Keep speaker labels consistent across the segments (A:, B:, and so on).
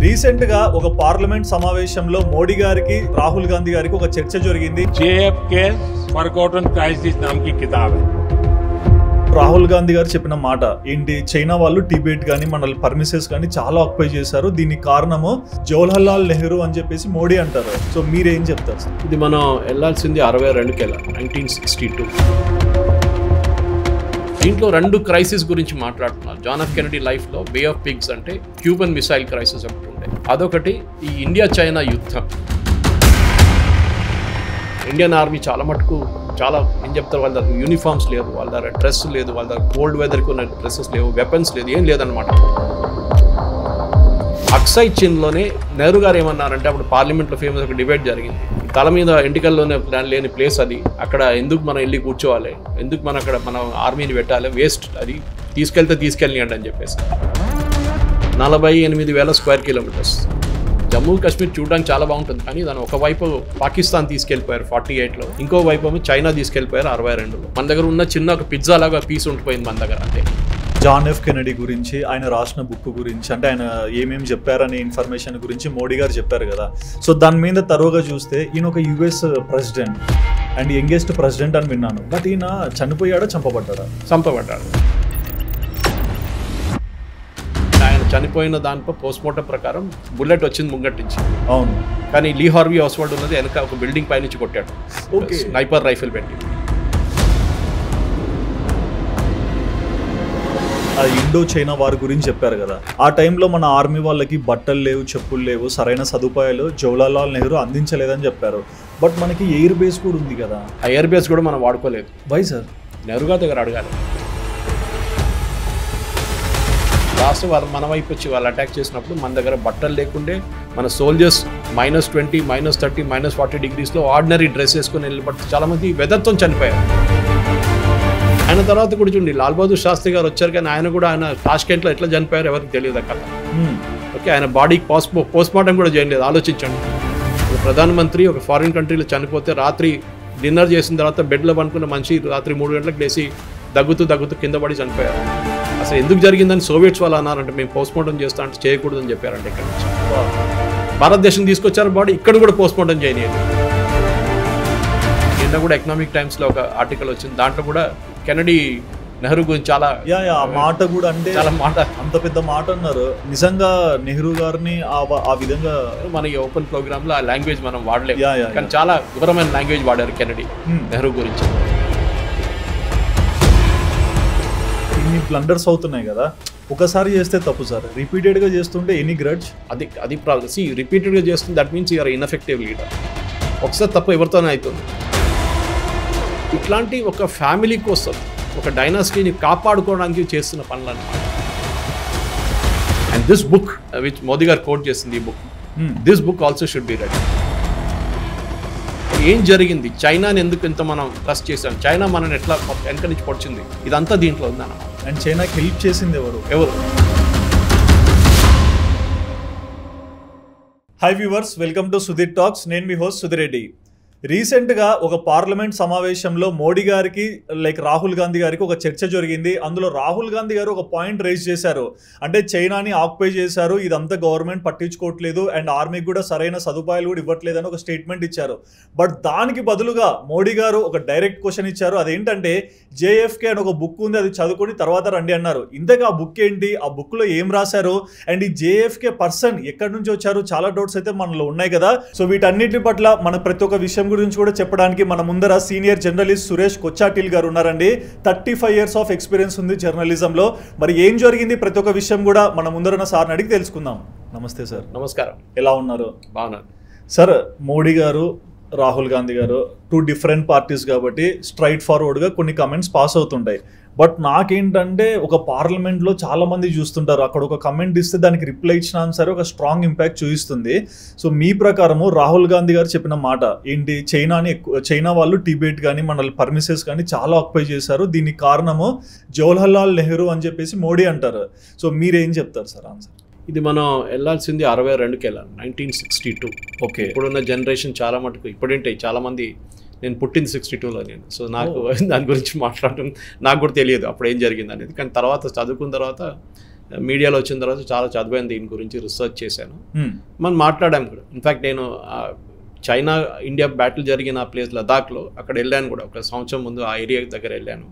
A: Recent గా ఒక parliament సమావేశంలో మోడీ గారికి రాహుల్ గాంధీ గారికి ఒక చర్చ జరిగింది.
B: JFK Forgotten Crisis నామ్కి కితాబ్.
A: Rahul Gandhi గారు చెప్పిన మాట ఏంటి, చైనా వాళ్ళు టిబెట్ కానీ మన పర్మిసెస్ కానీ చాలా ఆక్యుపై చేశారు, దీనికి కారణము జవహర్లాల్ నెహ్రూ అని చెప్పేసి మోడీ అంటారు. సో మీరేం చెప్తారు సార్?
C: ఇది మనం వెళ్ళాల్సింది 62కి 1962. దీంట్లో రెండు క్రైసిస్ గురించి మాట్లాడుతున్నారు. జాన్ ఎఫ్ కెనడీ లైఫ్లో బే ఆఫ్ పిగ్స్ అంటే క్యూబన్ మిసైల్ క్రైసిస్ ఒకటి ఉండే, అదొకటి ఈ ఇండియా చైనా యుద్ధం. ఇండియన్ ఆర్మీ చాలా మటుకు చాలా ఏం చెప్తారు, వాళ్ళ దగ్గర యూనిఫామ్స్ లేదు, వాళ్ళ దగ్గర డ్రెస్ లేదు, వాళ్ళ దగ్గర కోల్డ్ వెదర్కి ఉన్న డ్రెస్సెస్ లేవు, వెపన్స్ లేదు, ఏం లేదనమాట. అక్సై చిన్లోనే నెహ్రూ గారు ఏమన్నారంటే, అప్పుడు పార్లమెంట్లో ఫేమస్ ఒక డిబేట్ జరిగింది, తల మీద ఎంటికల్లోనే లేని ప్లేస్ అది, అక్కడ ఎందుకు మనం వెళ్ళి కూర్చోవాలి, ఎందుకు మనం అక్కడ మన ఆర్మీని పెట్టాలి, వేస్ట్, అది తీసుకెళ్ళండి అని చెప్పేసి. 48,000 స్క్వేర్ కిలోమీటర్స్. జమ్మూ కాశ్మీర్ చూడడానికి చాలా బాగుంటుంది, కానీ దాని ఒకవైపు పాకిస్తాన్ తీసుకెళ్ళిపోయారు 48లో, ఇంకో వైపు ఏమో చైనా తీసుకెళ్ళిపోయారు 62లో. మన దగ్గర ఉన్న చిన్న ఒక పిజ్జా లాగా పీస్ ఉండిపోయింది మన దగ్గర అంతే.
A: జాన్ ఎఫ్ కెనడీ గురించి, ఆయన రాసిన బుక్ గురించి, అంటే ఆయన ఏమేమి చెప్పారనే ఇన్ఫర్మేషన్ గురించి మోడీ గారు చెప్పారు కదా. సో దాని మీద తరువుగా చూస్తే ఈయన ఒక US president and youngest president అని విన్నాను. బట్ ఈయన చనిపోయాడా చంపబడ్డాడా?
C: చంపబడ్డాడు. ఆయన చనిపోయిన దాంట్లో పోస్ట్మార్టం ప్రకారం బుల్లెట్ వచ్చింది ముంగట్టించి.
A: అవును,
C: కానీ లీ హార్వీ ఆస్వాల్డ్ ఉన్నది వెనక ఒక బిల్డింగ్ పై నుంచి కొట్టాడు. ఓకే, స్నైపర్ రైఫిల్ పెట్టి.
A: ఆ ఇండో చైనా వార్ గురించి చెప్పారు కదా, ఆ టైంలో మన ఆర్మీ వాళ్ళకి బట్టలు లేవు, చెప్పులు లేవు, సరైన సదుపాయాలు జవహర్లాల్ నెహ్రూ అందించలేదని చెప్పారు. బట్ మనకి ఎయిర్ బేస్ కూడా ఉంది కదా.
C: ఆ ఎయిర్ బేస్ కూడా మనం వాడుకోలేదు.
A: Why sir?
C: నెహ్రూ గారి దగ్గర అడగాలి. లాస్ట్ వాళ్ళు మన వైపు వచ్చి వాళ్ళు అటాక్ చేసినప్పుడు మన దగ్గర బట్టలు లేకుండే, మన సోల్జర్స్ -20, -30, -40 డిగ్రీస్లో ఆర్డినరీ డ్రెస్ వేసుకొని వెళ్ళబట్టి చాలామంది వెదర్తో చనిపోయారు. ఆయన తర్వాత కూడా చూడండి, లాల్ బహదూర్ శాస్త్రి గారు వచ్చారు, కానీ ఆయన టాష్కెంట్లో ఎట్లా చనిపోయారు ఎవరికి తెలియదు ఆ కథ. ఓకే, ఆయన బాడీకి పోస్ట్మార్టం కూడా చేయలేదు. ఆలోచించండి, ఒక ప్రధానమంత్రి ఒక ఫారిన్ కంట్రీలో చనిపోతే రాత్రి డిన్నర్ చేసిన తర్వాత బెడ్లో పనుకున్న మనిషి రాత్రి 3 గంటలకు లేచి దగ్గుతూ కింద పడి చనిపోయారు. అసలు ఎందుకు జరిగిందని సోవియట్స్ వాళ్ళు అన్నారంటే, మేము పోస్ట్మార్టం చేస్తా అంటే చేయకూడదని చెప్పారంటే. ఇక్కడ నుంచి భారతదేశం తీసుకొచ్చారు బాడీ, ఇక్కడ కూడా పోస్ట్మార్టం చేయలేదు. నిన్న కూడా ఎకనామిక్ టైమ్స్లో ఒక ఆర్టికల్ వచ్చింది, దాంట్లో కూడా కెనడీ నెహ్రూ గురించి చాలా
A: మాట కూడా, అంటే
C: చాలా మాట,
A: అంత పెద్ద మాట అన్నారు. నిజంగా నెహ్రూ గారిని ఆ విధంగా
C: మన ఈ ఓపెన్ ప్రోగ్రామ్ లో ఆ లాంగ్వేజ్ మనం వాడలేదు, కానీ చాలా వివరమైన లాంగ్వేజ్ వాడారు కెనడీ నెహ్రూ గురించి.
A: ఇన్ని బ్లండర్స్ అవుతున్నాయి కదా, ఒకసారి చేస్తే తప్పు సార్, రిపీటెడ్గా చేస్తుంటే ఎనీ గ్రడ్జ్,
C: అది ప్రాబ్లం. రిపీటెడ్గా చేస్తుంది, that means you are ineffective leader. ఒకసారి తప్పు ఎవరితోనే అవుతుంది. ఇట్లాంటి ఒక ఫ్యామిలీ కోసం, ఒక డైనాసిటీని కాపాడుకోవడానికి చేస్తున్న పనులు అన్నమాట. And this book which Modi గారు కోట్ చేసింది, ఈ book, this book also should be red. ఏం జరిగింది, చైనాని ఎందుకు ఇంత మనం ట్రస్ట్ చేసాం, చైనా మనని ఎట్లా వెనక నుంచి పొడిచింది, ఇదంతా దీంట్లో ఉందన్నమాట.
A: అండ్ చైనాకి హెల్ప్ చేసింది ఎవరు? Hi viewers, welcome to Sudheer talks. నేను మీ హోస్ట్ సుధీర్ రెడ్డి. రీసెంట్గా ఒక పార్లమెంట్ సమావేశంలో మోడీ గారికి రాహుల్ గాంధీ గారికి ఒక చర్చ జరిగింది. అందులో రాహుల్ గాంధీ గారు ఒక పాయింట్ రైజ్ చేశారు, అంటే చైనాని ఆక్యుపై చేశారు, ఇదంతా గవర్నమెంట్ పట్టించుకోవట్లేదు అండ్ ఆర్మీకి కూడా సరైన సదుపాయాలు కూడా ఇవ్వట్లేదని ఒక స్టేట్మెంట్ ఇచ్చారు. బట్ దానికి బదులుగా మోడీ గారు ఒక డైరెక్ట్ క్వశ్చన్ ఇచ్చారు. అదేంటంటే JFK అని ఒక బుక్ ఉంది, అది చదువుకొని తర్వాత రండి అన్నారు. ఇంతగా ఆ బుక్ ఏంటి, ఆ బుక్లో ఏం రాశారు, అండ్ ఈ JFK పర్సన్ ఎక్కడి నుంచి వచ్చారు, చాలా డౌట్స్ అయితే మనలో ఉన్నాయి కదా. సో వీటన్నిటి పట్ల మన ప్రతి ఒక్క విషయం గురించి కూడా చెప్పడానికి మన ముందర సీనియర్ జర్నలిస్ట్ సురేష్ కొచ్చాటిల్ గారు ఉన్నారండి. 35 years ఆఫ్ ఎక్స్పీరియన్స్ ఉంది జర్నలిజంలో. మరి ఏం జరిగింది, ప్రతి ఒక్క విషయం కూడా మన ముందర సార్ని అడిగి తెలుసుకుందాం. నమస్తే సార్.
C: నమస్కారం.
A: ఎలా ఉన్నారు?
C: బాగున్నారు
A: సార్. మోడీ గారు, రాహుల్ గాంధీ గారు 2 different పార్టీస్ కాబట్టి స్ట్రైట్ ఫార్వర్డ్గా కొన్ని కమెంట్స్ పాస్ అవుతుంటాయి. బట్ నాకేంటంటే, ఒక పార్లమెంట్లో చాలామంది చూస్తుంటారు, అక్కడ ఒక కమెంట్ ఇస్తే దానికి రిప్లై ఇచ్చినా సరే ఒక స్ట్రాంగ్ ఇంపాక్ట్ చూపిస్తుంది. సో మీ ప్రకారము రాహుల్ గాంధీ గారు చెప్పిన మాట ఏంటి, చైనా వాళ్ళు టిబెట్ కానీ మన పర్మిసెస్ కానీ చాలా ఆక్యుపై చేశారు, దీనికి కారణము జవహర్లాల్ నెహ్రూ అని చెప్పేసి మోడీ అంటారు. సో మీరేం చెప్తారు సార్ ఆన్సర్?
C: ఇది మనం వెళ్ళాల్సింది 62కి 1962.
A: ఓకే,
C: ఇప్పుడున్న జనరేషన్ చాలా మటుకు ఇప్పుడంటే చాలామంది, నేను పుట్టింది 62లో నేను, సో నాకు దాని గురించి మాట్లాడటం నాకు కూడా తెలియదు అప్పుడు ఏం జరిగింది అనేది. కానీ తర్వాత చదువుకున్న తర్వాత మీడియాలో వచ్చిన తర్వాత చాలా చదివాను, దీని గురించి రీసెర్చ్ చేశాను, మనం మాట్లాడాము కూడా. ఇన్ఫ్యాక్ట్ నేను చైనా ఇండియా బ్యాటిల్ జరిగిన ప్లేస్ లదాఖ్లో అక్కడ వెళ్ళాను కూడా, ఒక సంవత్సరం ముందు ఆ ఏరియా దగ్గర వెళ్ళాను.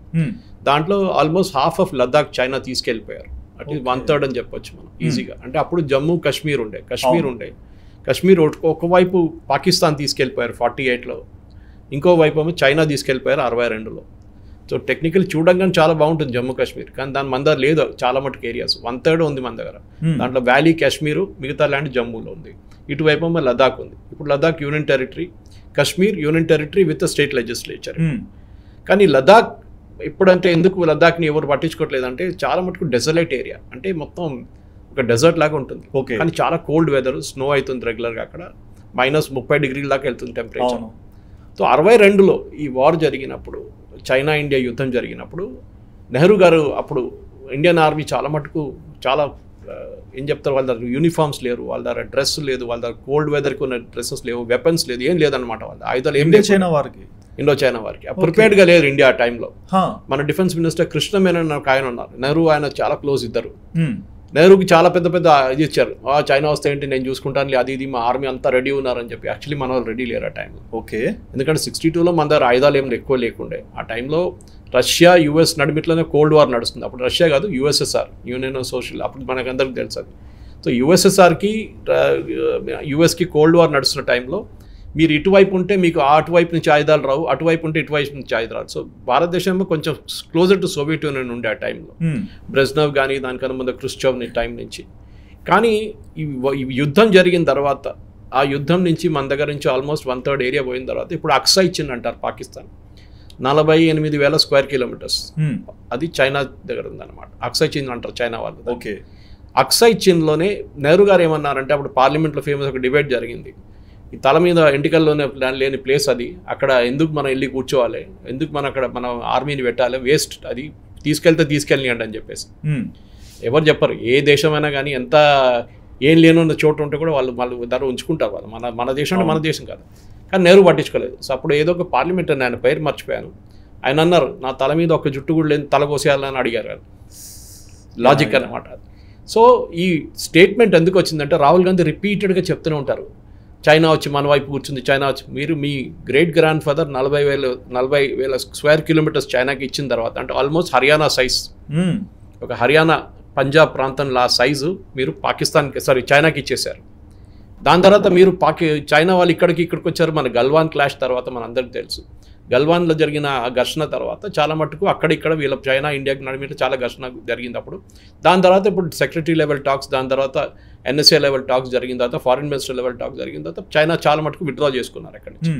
C: దాంట్లో almost half of Ladakh China తీసుకెళ్ళిపోయారు, అట్లీస్ట్ 1/3 అని చెప్పొచ్చు మనం ఈజీగా. అంటే అప్పుడు జమ్మూ కాశ్మీర్ ఉండే, కాశ్మీర్ ఒకవైపు పాకిస్తాన్ తీసుకెళ్ళిపోయారు 48లో, ఇంకో వైపు ఏమో చైనా తీసుకెళ్ళిపోయారు 62లో. సో టెక్నికల్ చూడంగానే చాలా బాగుంటుంది జమ్మూ కాశ్మీర్, కానీ దాని మన దగ్గర లేదు చాలా మటుకు ఏరియాస్, 1/3 ఉంది మన దగ్గర. దాంట్లో వ్యాలీ కాశ్మీరు, మిగతా ల్యాండ్ జమ్మూలో ఉంది. ఇటువైపు ఏమో లదాఖ్ ఉంది. ఇప్పుడు Ladakh union territory, Kashmir union territory with state legislature. కానీ లదాఖ్ ఇప్పుడంటే ఎందుకు లదాఖ్ని ఎవరు పట్టించుకోవట్లేదు అంటే చాలా మటుకు డెజర్ట్ ఏరియా, అంటే మొత్తం ఒక డెజర్ట్ లాగా ఉంటుంది. కానీ చాలా కోల్డ్ వెదర్, స్నో అవుతుంది రెగ్యులర్గా, అక్కడ -30 డిగ్రీల దాకా వెళ్తుంది టెంపరేచర్. సో 62లో ఈ వార్ జరిగినప్పుడు, చైనా ఇండియా యుద్ధం జరిగినప్పుడు, నెహ్రూ గారు అప్పుడు ఇండియన్ ఆర్మీ చాలా మటుకు చాలా ఏం చెప్తారు, వాళ్ళ దగ్గర యూనిఫామ్స్ లేరు, వాళ్ళ దగ్గర డ్రెస్ లేదు, వాళ్ళ దగ్గర కోల్డ్ వెదర్కి ఉన్న డ్రెస్సెస్ లేవు, వెపన్స్ లేదు, ఏం లేదనమాట. వాళ్ళ ఆయుధాలు ఏం లేదు ఇండో చైనా వారికి, ప్రిపేర్డ్గా లేరు ఇండియా ఆ టైంలో. మన డిఫెన్స్ మినిస్టర్ కృష్ణ మేనన్ ఒక ఆయన ఉన్నారు, నెహ్రూ ఆయన చాలా క్లోజ్ ఇద్దరు. నెహ్రూకి చాలా పెద్ద ఇది ఇచ్చారు, చైనా వస్తే ఏంటి నేను చూసుకుంటాను, అది ఇది మా ఆర్మీ అంతా రెడీ ఉన్నారని చెప్పి. యాక్చువల్లీ మన వాళ్ళు రెడీ లేరు ఆ టైంలో. ఎందుకంటే 62లో మన దగ్గర ఆయుధాలు ఏమి ఎక్కువ లేకుండే. ఆ టైంలో రష్యా యుఎస్ నడిమిట్లోనే కోల్డ్ వార్ నడుస్తుంది. అప్పుడు రష్యా కాదు, యుఎస్ఎస్ఆర్, యూనియన్ ఆఫ్ సోషల్, అప్పుడు మనకందరికి తెలుసు అది. సో యుఎస్ఎస్ఆర్కి యుఎస్కి కోల్డ్ వార్ నడుస్తున్న టైంలో మీరు ఇటువైపు ఉంటే మీకు అటువైపు నుంచి ఆయుధాలు రావు, అటువైపు ఉంటే ఇటువైపు నుంచి ఆయుధాలు. సో భారతదేశంలో కొంచెం క్లోజర్ టు సోవియట్ యూనియన్ ఉండే ఆ టైంలో, బ్రెజ్నవ్ కానీ దానికన్నా ముందు క్రుష్చోవ్ టైం నుంచి. కానీ ఈ యుద్ధం జరిగిన తర్వాత, ఆ యుద్ధం నుంచి మన దగ్గర నుంచి ఆల్మోస్ట్ 1/3 ఏరియా పోయిన తర్వాత ఇప్పుడు అక్సై చిన్ అంటారు పాకిస్తాన్, 48,000 స్క్వేర్ కిలోమీటర్స్, అది చైనా దగ్గర ఉందన్నమాట. అక్సై చిన్ అంటారు చైనా వాళ్ళు. అక్సై చిన్లోనే నెహ్రూ గారు ఏమన్నారంటే, అప్పుడు పార్లమెంట్లో ఫేమస్ ఒక డిబేట్ జరిగింది, ఈ తల మీద ఎంటికల్లోనే లేని ప్లేస్ అది, అక్కడ ఎందుకు మనం వెళ్ళి కూర్చోవాలి, ఎందుకు మనం అక్కడ మన ఆర్మీని పెట్టాలి, వేస్ట్, అది తీసుకెళ్ళనియండి అని చెప్పేసి. ఎవరు చెప్పరు, ఏ దేశమైనా కానీ ఎంత ఏం లేనున్న చోటు ఉంటే కూడా వాళ్ళు ధర ఉంచుకుంటారు. వాళ్ళు మన దేశం అంటే మన దేశం కాదు. కానీ నెహ్రూ పట్టించుకోలేదు. సో అప్పుడు ఏదో ఒక పార్లమెంట్ ఆయన పేరు మర్చిపోయాను, ఆయన అన్నారు నా తల మీద ఒక జుట్టు కూడా లేని తల కోసేయాలని అడిగారు. లాజిక్ అన్నమాట. సో ఈ స్టేట్మెంట్ ఎందుకు వచ్చిందంటే, రాహుల్ గాంధీ రిపీటెడ్గా చెప్తూనే ఉంటారు, చైనా వచ్చి మన వైపు కూర్చుంది, చైనా వచ్చి. మీరు మీ great grandfather 40,000 square kilometres చైనాకి ఇచ్చిన తర్వాత, అంటే ఆల్మోస్ట్ హర్యానా సైజ్, ఒక హర్యానా పంజాబ్ ప్రాంతంలో ఆ సైజు మీరు చైనాకి ఇచ్చేశారు. దాని తర్వాత మీరు చైనా వాళ్ళు ఇక్కడికి వచ్చారు. మన గల్వాన్ క్లాష్ తర్వాత మన అందరికీ తెలుసు, గల్వాన్లో జరిగిన ఘర్షణ తర్వాత చాలా మట్టుకు అక్కడిక్కడ వీళ్ళ చైనా ఇండియాకి నడిమిట చాలా ఘర్షణ జరిగింది అప్పుడు. దాని తర్వాత ఇప్పుడు సెక్రటరీ లెవెల్ టాక్స్, దాని తర్వాత ఎన్ఎస్ఏ లెవెల్ టాక్స్ జరిగిన తర్వాత, ఫారిన్ మినిస్టర్ లెవెల్ టాక్స్ జరిగిన తర్వాత చైనా చాలా మటుకు విత్డ్రా చేసుకున్నారు అక్కడి నుంచి.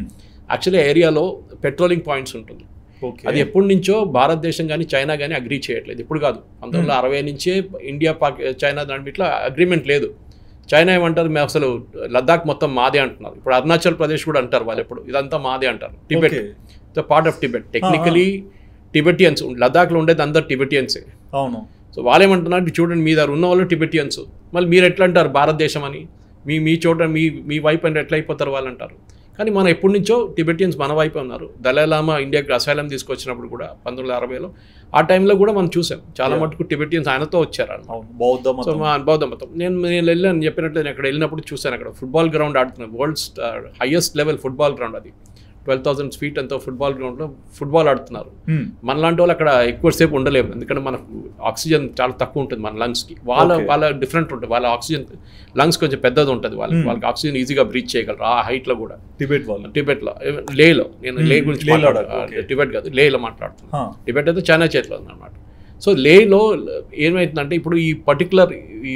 C: యాక్చువల్లీ ఏరియాలో పెట్రోలింగ్ పాయింట్స్ ఉంటుంది, అది ఎప్పటి నుంచో భారతదేశం కానీ చైనా కానీ అగ్రీ చేయట్లేదు. ఇప్పుడు కాదు, 1960 నుంచే ఇండియా చైనా నడిమిట్లో అగ్రిమెంట్ లేదు. చైనా ఏమంటారు, మేము అసలు లద్దాఖ్ మొత్తం మాదే అంటున్నారు. ఇప్పుడు అరుణాచల్ ప్రదేశ్ కూడా అంటారు వాళ్ళు, ఎప్పుడు ఇదంతా మాదే అంటారు. Tibet part of Tibet, technically Tibetans, లద్దాఖ్లో ఉండేది అందరు టిబెటియన్సే.
A: అవును.
C: సో వాళ్ళు ఏమంటున్నారు, చూడండి మీ దగ్గర ఉన్న వాళ్ళు టిబెటియన్స్, మళ్ళీ మీరు ఎట్లా అంటారు భారతదేశం అని, మీ చోట మీ వైపు అంటే ఎట్లా అయిపోతారు వాళ్ళు అంటారు. కానీ మనం ఎప్పటి నుంచో టిబెటియన్స్ మన వైపు ఉన్నారు. దలైలామా ఇండియాకి అసైలం తీసుకొచ్చినప్పుడు కూడా 1960లో, ఆ టైంలో కూడా మనం చూసాం చాలా మటుకు టిబెటియన్స్ ఆయనతో వచ్చారు. సో బౌద్ధ మతం నేను వెళ్ళాను చెప్పినట్లు, నేను అక్కడ వెళ్ళినప్పుడు చూశాను, అక్కడ ఫుట్బాల్ గ్రౌండ్ ఆడుతున్నాను, world's highest level football ground, అది 12,000 feet ఎంతో ఫుట్బాల్ గ్రౌండ్లో ఫుట్బాల్ ఆడుతున్నారు. మనలాంటి వాళ్ళు అక్కడ ఎక్కువసేపు ఉండలేము, ఎందుకంటే మన ఆక్సిజన్ చాలా తక్కువ ఉంటుంది మన లంగ్స్కి. వాళ్ళ డిఫరెంట్ ఉంటుంది, వాళ్ళ ఆక్సిజన్ లంగ్స్ కొంచెం పెద్దది ఉంటుంది, వాళ్ళకి ఆక్సిజన్ ఈజీగా బ్రీత్ చేయగలరు ఆ హైట్లో కూడా. టిబెట్లో లేలో, నేను లే గురించి టిబెట్ కాదు లేలో మాట్లాడుతున్నాను. టిబెట్ అయితే చైనా చేతిలో ఉందన్నమాట. సో లేలో ఏమైతుందంటే, ఇప్పుడు ఈ పర్టికులర్ ఈ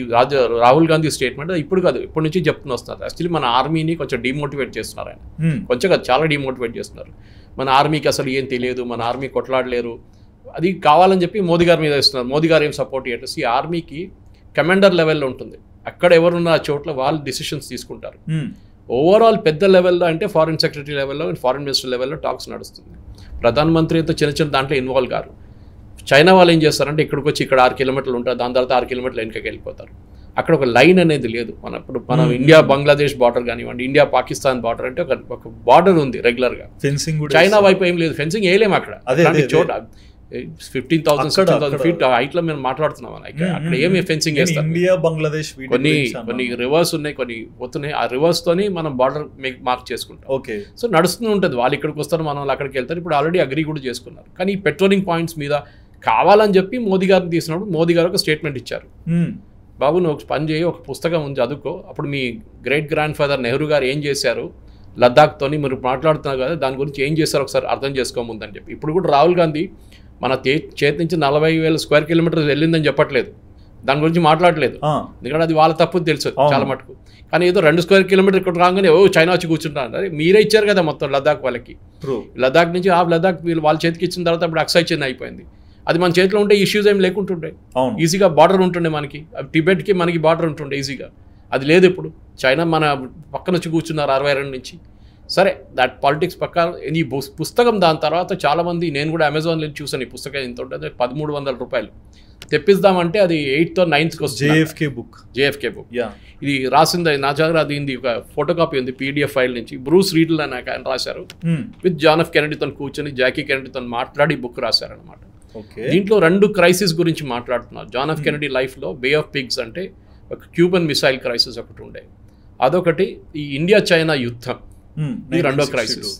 C: రాహుల్ గాంధీ స్టేట్మెంట్ ఇప్పుడు కాదు, ఇప్పటి నుంచి చెప్తున్న వస్తున్నారు. యాక్చువల్లీ మన ఆర్మీని కొంచెం డిమోటివేట్ చేస్తున్నారు ఆయన, కొంచెం కాదు చాలా డిమోటివేట్ చేస్తున్నారు. మన ఆర్మీకి అసలు ఏం తెలియదు, మన ఆర్మీ కొట్లాడలేరు, అది కావాలని చెప్పి మోదీ గారి మీద ఇస్తున్నారు. మోదీ గారు ఏం సపోర్ట్ చేయట్లేదు. ఈ ఆర్మీకి కమాండర్ లెవెల్లో ఉంటుంది, అక్కడ ఎవరున్న ఆ చోట్ల వాళ్ళు డిసిషన్స్ తీసుకుంటారు. ఓవరాల్ పెద్ద లెవెల్లో అంటే ఫారిన్ సెక్రటరీ లెవెల్లో, ఫారిన్ మినిస్టర్ లెవెల్లో టాక్స్ నడుస్తుంది. ప్రధానమంత్రితో చిన్న దాంట్లో ఇన్వాల్వ్ కారు. చైనా వాళ్ళు ఏం చేస్తారంటే, ఇక్కడికి వచ్చి ఇక్కడ 6 kilometers ఉంటారు, దాని తర్వాత 6 kilometers వెనకకి వెళ్ళిపోతారు. అక్కడ ఒక లైన్ అనేది లేదు. మనం ఇండియా బంగ్లాదేశ్ బార్డర్ కానివ్వండి, ఇండియా పాకిస్తాన్ బార్డర్ అంటే ఒక బార్డర్ ఉంది రెగ్యులర్గా. ఫెన్సింగ్ చైనా వైపు ఏం లేదు, ఫెన్సింగ్ వేయలేము అక్కడ. అలాంటి చోట 15,000 16,000 ఫీట్ హైట్లో మేము మాట్లాడుతున్నాం. అక్కడ ఏమి ఫెన్సింగ్ చేస్తారు.
A: ఇండియా బంగ్లాదేశ్
C: కొన్ని రివర్స్ ఉన్నాయి, కొన్ని పోతున్నాయి. ఆ రివర్స్ తోని మనం బార్డర్ మార్క్ చేసుకుంటాం.
A: ఓకే.
C: సో నడుస్తూ ఉంటుంది. వాళ్ళు ఇక్కడికి వస్తారు, మనం అక్కడికి వెళ్తారు. ఇప్పుడు ఆల్రెడీ అగ్రీ కూడా చేసుకున్నారు. కానీ ఈ పెట్రోలింగ్ పాయింట్స్ మీద కావాలని చెప్పి మోదీ గారిని తీసినప్పుడు మోదీ గారు ఒక స్టేట్మెంట్ ఇచ్చారు. బాబు నువ్వు ఒక పని చేయి, ఒక పుస్తకం ఉంది చదువుకో. అప్పుడు మీ గ్రేట్ గ్రాండ్ ఫాదర్ నెహ్రూ గారు ఏం చేశారు లద్దాఖ్తోని మీరు మాట్లాడుతున్నారు కదా, దాని గురించి ఏం చేశారు ఒకసారి అర్థం చేసుకోముందని చెప్పి. ఇప్పుడు కూడా రాహుల్ గాంధీ మన చేతి నుంచి 40,000 స్క్వేర్ కిలోమీటర్స్ వెళ్ళిందని చెప్పట్లేదు, దాని గురించి మాట్లాడలేదు. ఎందుకంటే అది వాళ్ళ తప్పు తెలుసు చాలా మటుకు. కానీ ఏదో 2 స్క్వేర్ కిలోమీటర్ ఇక్కడ రాగానే చైనా వచ్చి కూర్చుంటారు. అరే మీరే ఇచ్చారు కదా మొత్తం లద్దాఖ్ వాళ్ళకి. లద్దాఖ్ నుంచి లద్దాఖ్ వాళ్ళ చేతికి ఇచ్చిన తర్వాత ఇప్పుడు అక్సై చిన్న అయిపోయింది. అది మన చేతిలో ఉంటే ఇష్యూస్ ఏం లేకుంటుండే, ఈజీగా బార్డర్ ఉంటుండే మనకి. టిబెట్కి మనకి బార్డర్ ఉంటుండే ఈజీగా. అది లేదు ఇప్పుడు. చైనా మన పక్కన వచ్చి కూర్చున్నారు 62 నుంచి. సరే దట్ పాలిటిక్స్ ప్రకారం ఈ పుస్తకం దాని తర్వాత చాలామంది, నేను కూడా అమెజాన్లో చూసాను ఈ పుస్తకం ఎంత ఉంటుంది, 1,300 రూపాయలు తెప్పిద్దామంటే అది 8th or 9th వస్తుంది. జేఎఫ్కే బుక్ ఇది రాసింది నా దగ్గర. అది ఒక ఫోటో కాపీ ఉంది PDF ఫైల్ నుంచి. బ్రూస్ రీడల్ అని ఆయన రాశారు. విత్ జాన్ ఎఫ్ కెనడీతో కూర్చొని జాకీ కెనడీతో మాట్లాడి బుక్ రాశారనమాట. దీంట్లో 2 క్రైసిస్ గురించి మాట్లాడుతున్నారు. జాన్ ఎఫ్ కెనడీ లైఫ్లో బే ఆఫ్ పిగ్స్ అంటే ఒక క్యూబన్ మిసైల్ క్రైసిస్ ఒకటి ఉండే, అదొకటి. ఈ ఇండియా చైనా యుద్ధం ఈ 2వ క్రైసిస్.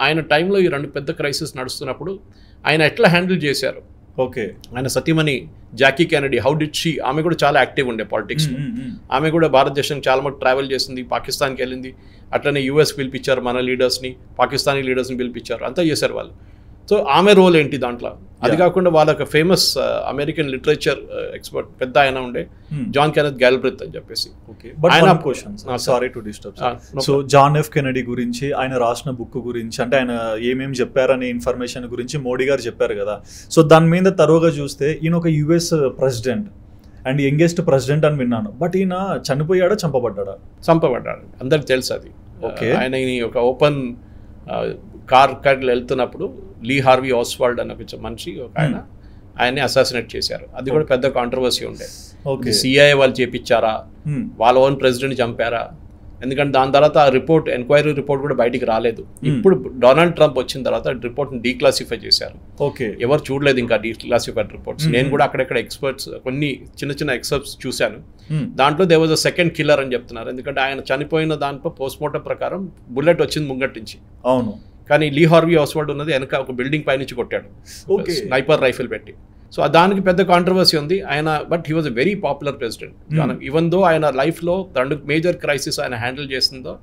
C: ఆయన టైంలో ఈ 2 పెద్ద క్రైసిస్ నడుస్తున్నప్పుడు ఆయన ఎట్లా హ్యాండిల్ చేశారు.
A: ఓకే.
C: ఆయన సతీమణి Jackie Kennedy, how did she, ఆమె కూడా చాలా యాక్టివ్ ఉండే పాలిటిక్స్లో. ఆమె కూడా భారతదేశానికి చాలా మటుకు ట్రావెల్ చేసింది, పాకిస్తాన్కి వెళ్ళింది. అట్లనే యూఎస్ పిలిపించారు మన లీడర్స్ని, పాకిస్తానీ లీడర్స్ని పిలిపించారు, అంతా చేశారు వాళ్ళు. సో ఆమె రోల్ ఏంటి దాంట్లో. అది కాకుండా వాళ్ళొక ఫేమస్ అమెరికన్ లిటరేచర్ ఎక్స్పర్ట్ పెద్ద ఆయన ఉండే, జాన్ కెనెత్ గ్యాల్బ్రిత్ అని చెప్పేసి.
A: Sorry to disturb. So John F Kennedy గురించి ఆయన రాసిన బుక్ గురించి, అంటే ఆయన ఏమేమి చెప్పారనే ఇన్ఫర్మేషన్ గురించి మోడీ గారు చెప్పారు కదా. సో దాని మీద తరువుగా చూస్తే ఈయన ఒక US president and youngest president అని విన్నాను. బట్ ఈయన చనిపోయాడా చంపబడ్డాడా?
C: చంపబడ్డాడు, అందరికి తెలుసు అది. ఆయన ఒక ఓపెన్ కార్ వెళ్తున్నప్పుడు లీ హార్వీ ఆస్వాల్డ్ అనే ఒక మనిషి ఒక ఆయన్ని అసాసినేట్ చేశారు. అది కూడా పెద్ద కాంట్రవర్సీ ఉండే. CIA వాళ్ళు చేపించారా, వాళ్ళ ఓన్ ప్రెసిడెంట్ చంపారా? ఎందుకంటే దాని తర్వాత ఆ రిపోర్ట్, ఎంక్వైరీ రిపోర్ట్ కూడా బయటికి రాలేదు. ఇప్పుడు డొనాల్డ్ ట్రంప్ వచ్చిన తర్వాత రిపోర్ట్ని డీక్లాసిఫై చేశారు. ఎవరు చూడలేదు ఇంకా డీక్లాసిఫైడ్ రిపోర్ట్స్. నేను కూడా అక్కడెక్కడ ఎక్స్పర్ట్స్ కొన్ని చిన్న ఎక్సెప్ట్స్ చూశాను. దాంట్లో they was a second killer అని చెప్తున్నారు. ఎందుకంటే ఆయన చనిపోయిన దాంట్లో పోస్ట్మార్టం ప్రకారం బుల్లెట్ వచ్చింది ముంగట్ నుంచి.
A: అవును.
C: కానీ లీ హార్వీ ఆస్వాల్డ్ ఉన్నది వెనక ఒక బిల్డింగ్ పై నుంచి కొట్టాడు స్నైపర్ రైఫిల్ పెట్టి. సో దానికి పెద్ద కాంట్రవర్సీ ఉంది ఆయన. But he was a very popular president. Even though ఆయన లైఫ్లో 2 మేజర్ క్రైసిస్ ఆయన హ్యాండిల్ చేసిందో,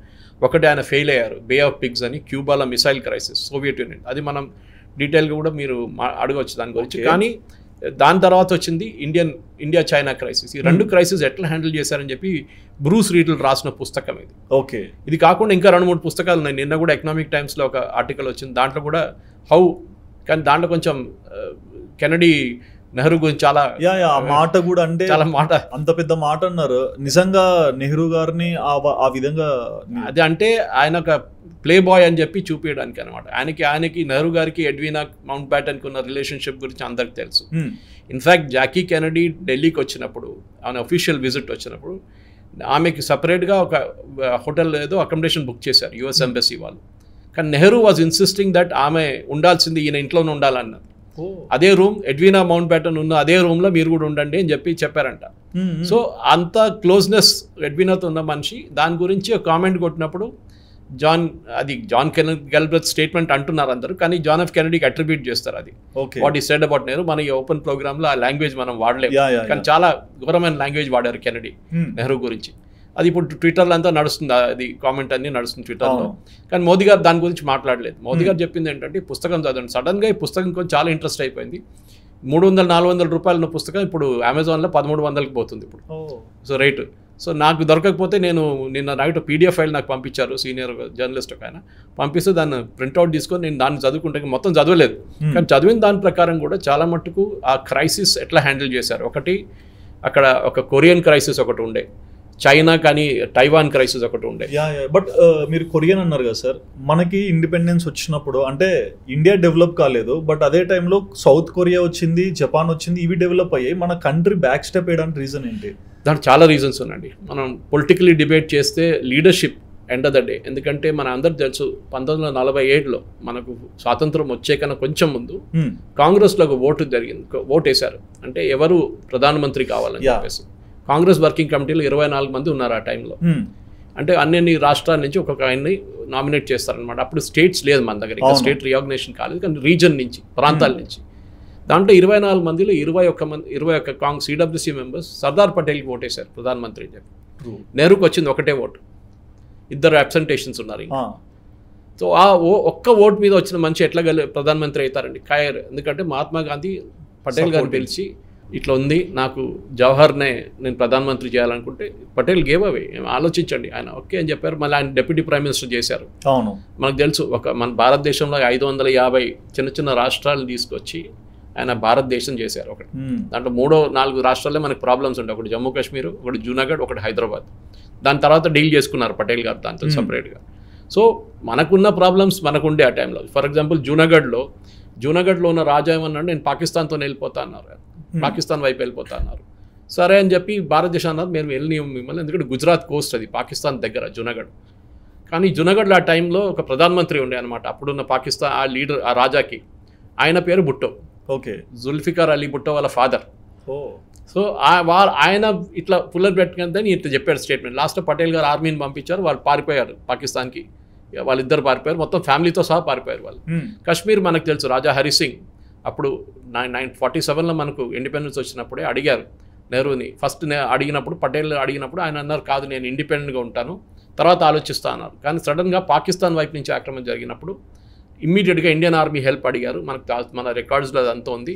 C: ఒకటి ఆయన ఫెయిల్ అయ్యారు, బే ఆఫ్ పిగ్స్ అని, క్యూబాలో మిసైల్ క్రైసిస్, సోవియట్ యూనియన్. అది మనం డీటెయిల్గా కూడా మీరు అడగవచ్చు దాని గురించి. కానీ దాని తర్వాత వచ్చింది ఇండియా చైనా క్రైసిస్. ఈ 2 క్రైసిస్ ఎట్లా హ్యాండిల్ చేశారని చెప్పి బ్రూస్ రీడల్ రాసిన పుస్తకం ఇది.
A: ఓకే.
C: ఇది కాకుండా ఇంకా 2-3 పుస్తకాలు ఉన్నాయి. నిన్న కూడా ఎకనామిక్ టైమ్స్లో ఒక ఆర్టికల్ వచ్చింది, దాంట్లో కూడా కానీ దాంట్లో కొంచెం కెనడీ నెహ్రూ గురించి చాలా
A: మాట కూడా, అంటే
C: చాలా మాట,
A: అంత పెద్ద మాట అన్నారు. నిజంగా నెహ్రూ గారిని ఆ విధంగా
C: అది అంటే ఆయన ఒక ప్లే బాయ్ అని చెప్పి చూపించడానికి అనమాట. ఆయనకి నెహ్రూ గారికి ఎడ్వినా మౌంట్ బ్యాటన్కి ఉన్న రిలేషన్షిప్ గురించి అందరికి తెలుసు. ఇన్ఫ్యాక్ట్ జాకీ కెనడీ ఢిల్లీకి వచ్చినప్పుడు, ఆయన అఫీషియల్ విజిట్ వచ్చినప్పుడు, ఆమెకి సపరేట్గా ఒక హోటల్ ఏదో అకామిడేషన్ బుక్ చేశారు US ఎంబసీ వాళ్ళు. కానీ నెహ్రూ వాజ్ ఇన్సిస్టింగ్ దట్ ఆమె ఉండాల్సింది ఈయన ఇంట్లోనే ఉండాలన్నది. అదే రూమ్, ఎడ్వినా మౌంట్ బ్యాటన్ ఉన్న అదే రూమ్లో మీరు కూడా ఉండండి అని చెప్పారంట. సో అంత క్లోజ్నెస్ ఎడ్వినాతో ఉన్న మనిషి. దాని గురించి ఒక కామెంట్ కొట్టినప్పుడు జాన్ గ్యాల్బ్రిత్ స్టేట్మెంట్ అంటున్నారు అందరూ, కానీ జాన్ ఎఫ్ కెనడీకి అట్రిబ్యూట్ చేస్తారు అది. వాట్ ఈ సెడ్ అబౌట్ నెహ్రూ. మన ఈ ఓపెన్ ప్రోగ్రామ్ లో ఆ లాంగ్వేజ్ మనం వాడలేము, కానీ చాలా ఘోరమైన లాంగ్వేజ్ వాడారు కెనడీ నెహ్రూ గురించి. అది ఇప్పుడు ట్విట్టర్లో అంతా నడుస్తుంది, అది కామెంట్ అన్ని నడుస్తుంది ట్విట్టర్లో. కానీ మోదీ గారు దాని గురించి మాట్లాడలేదు. మోదీ గారు చెప్పింది ఏంటంటే పుస్తకం చదవండి. సడన్గా ఈ పుస్తకం కొంచెం చాలా ఇంట్రెస్ట్ అయిపోయింది. 300-400 రూపాయల పుస్తకం ఇప్పుడు అమెజాన్లో 1300కి పోతుంది ఇప్పుడు. So rate. సో నాకు దొరకకపోతే నేను నిన్న నైట్ PDF ఫైల్ నాకు పంపించారు సీనియర్ జర్నలిస్ట్ ఒక ఆయన, పంపిస్తే దాన్ని ప్రింట్అవుట్ తీసుకొని నేను దాన్ని చదువుకుంటే, మొత్తం చదవలేదు కానీ చదివిన దాని ప్రకారం కూడా చాలా మట్టుకు ఆ క్రైసిస్ ఎట్లా హ్యాండిల్ చేశారు. ఒకటి అక్కడ ఒక కొరియన్ క్రైసిస్ ఒకటి ఉండే, చైనా కానీ టైవాన్ క్రైసిస్ ఒకటి ఉండే.
A: బట్ మీరు కొరియన్ అన్నారు కదా సార్, మనకి ఇండిపెండెన్స్ వచ్చినప్పుడు అంటే ఇండియా డెవలప్ కాలేదు, బట్ అదే టైంలో సౌత్ కొరియా వచ్చింది, జపాన్ వచ్చింది, ఇవి డెవలప్ అయ్యాయి. మన కంట్రీ బ్యాక్ స్టెప్ వేయడానికి రీజన్ ఏంటి?
C: దానికి చాలా రీజన్స్ ఉన్నాయండి. మనం పొలిటికల్లీ డిబేట్ చేస్తే leadership end of the day. ఎందుకంటే మన అందరు తెలుసు 1947లో మనకు స్వాతంత్రం వచ్చే కన్నా కొంచెం ముందు కాంగ్రెస్లో ఒక ఓటు వేశారు. అంటే ఎవరు ప్రధానమంత్రి కావాలని చెప్పేసి కాంగ్రెస్ వర్కింగ్ కమిటీలో 24 మంది ఉన్నారు ఆ టైంలో. అంటే అన్ని రాష్ట్రాల నుంచి ఒక్కొక్క ఆయన్ని నామినేట్ చేస్తారనమాట. అప్పుడు స్టేట్స్ లేదు మన దగ్గర, ఇంకా స్టేట్ రియాగ్నేషన్ కాలేదు, కానీ రీజన్ నుంచి ప్రాంతాల నుంచి. దాంట్లో 24 మందిలో 21 సిడబ్ల్యూసీ మెంబర్స్ సర్దార్ పటేల్కి ఓటేశారు ప్రధానమంత్రి అని చెప్పి. నెహ్రూకి వచ్చింది ఒకటే ఓటు, 2 అబ్సెంటేషన్స్ ఉన్నారు. సో ఆ ఒక్క ఓటు మీద వచ్చిన మనిషి ఎట్లా ప్రధానమంత్రి అవుతారండి? ఖైర్. ఎందుకంటే మహాత్మా గాంధీ పటేల్ గారిని పిలిచి ఇట్లా ఉంది, నాకు జవహర్నే నేను ప్రధానమంత్రి చేయాలనుకుంటే పటేల్ గేవ్ అవే, ఆలోచించండి. ఆయన ఓకే అని చెప్పారు. మళ్ళీ ఆయన డిప్యూటీ ప్రైమ్ మినిస్టర్ చేశారు.
A: అవును,
C: మనకు తెలుసు మన భారతదేశంలో 550 చిన్న చిన్న రాష్ట్రాలను తీసుకొచ్చి ఆయన భారతదేశం చేశారు ఒకటి. దాంట్లో 3-4 రాష్ట్రాల్లో మనకు ప్రాబ్లమ్స్ ఉంటాయి. ఒకటి జమ్మూ కాశ్మీర్, ఒకటి జూనాగఢ్, ఒకటి హైదరాబాద్. దాని తర్వాత డీల్ చేసుకున్నారు పటేల్ గారు దాంతో సపరేట్గా. సో మనకున్న ప్రాబ్లమ్స్ మనకుండే ఆ టైంలో. ఫర్ ఎగ్జాంపుల్ జూనాగఢ్లో ఉన్న రాజా ఏమన్నాడు, నేను పాకిస్తాన్తో వెళ్ళిపోతా అన్నారు, పాకిస్తాన్ వైపు వెళ్ళిపోతా అన్నారు. సరే అని చెప్పి భారతదేశం అన్నారు, మేము వెళ్ళినాము మిమ్మల్ని, ఎందుకంటే గుజరాత్ కోస్ట్ అది పాకిస్తాన్ దగ్గర జూనాగఢ్. కానీ జూనాగఢ్లో ఆ టైంలో ఒక ప్రధానమంత్రి ఉండే అనమాట అప్పుడున్న పాకిస్తాన్ ఆ లీడర్, ఆ రాజాకి. ఆయన పేరు భుట్టో.
A: ఓకే,
C: జుల్ఫికార్ అలీ భుట్టో వాళ్ళ ఫాదర్. సో ఆయన ఇట్లా పుల్లర్ పెట్టుకుందని ఇట్లా చెప్పాడు స్టేట్మెంట్. లాస్ట్ పటేల్ గారు ఆర్మీని పంపించారు, వాళ్ళు పారిపోయారు పాకిస్తాన్కి. వాళ్ళిద్దరు పారిపోయారు, మొత్తం ఫ్యామిలీతో సహా పారిపోయారు వాళ్ళు. కాశ్మీర్ మనకు తెలుసు, రాజా హరి సింగ్ అప్పుడు 1947లో మనకు ఇండిపెండెన్స్ వచ్చినప్పుడే అడిగారు నెహ్రూని. ఫస్ట్ అడిగినప్పుడు పటేల్ అడిగినప్పుడు ఆయన అన్నారు, కాదు నేను ఇండిపెండెంట్గా ఉంటాను, తర్వాత ఆలోచిస్తా అన్నారు. కానీ సడన్గా పాకిస్తాన్ వైపు నుంచి ఆక్రమణ జరిగినప్పుడు ఇమ్మీడియట్గా ఇండియన్ ఆర్మీ హెల్ప్ అడిగారు. మన రికార్డ్స్లో అదంతా ఉంది.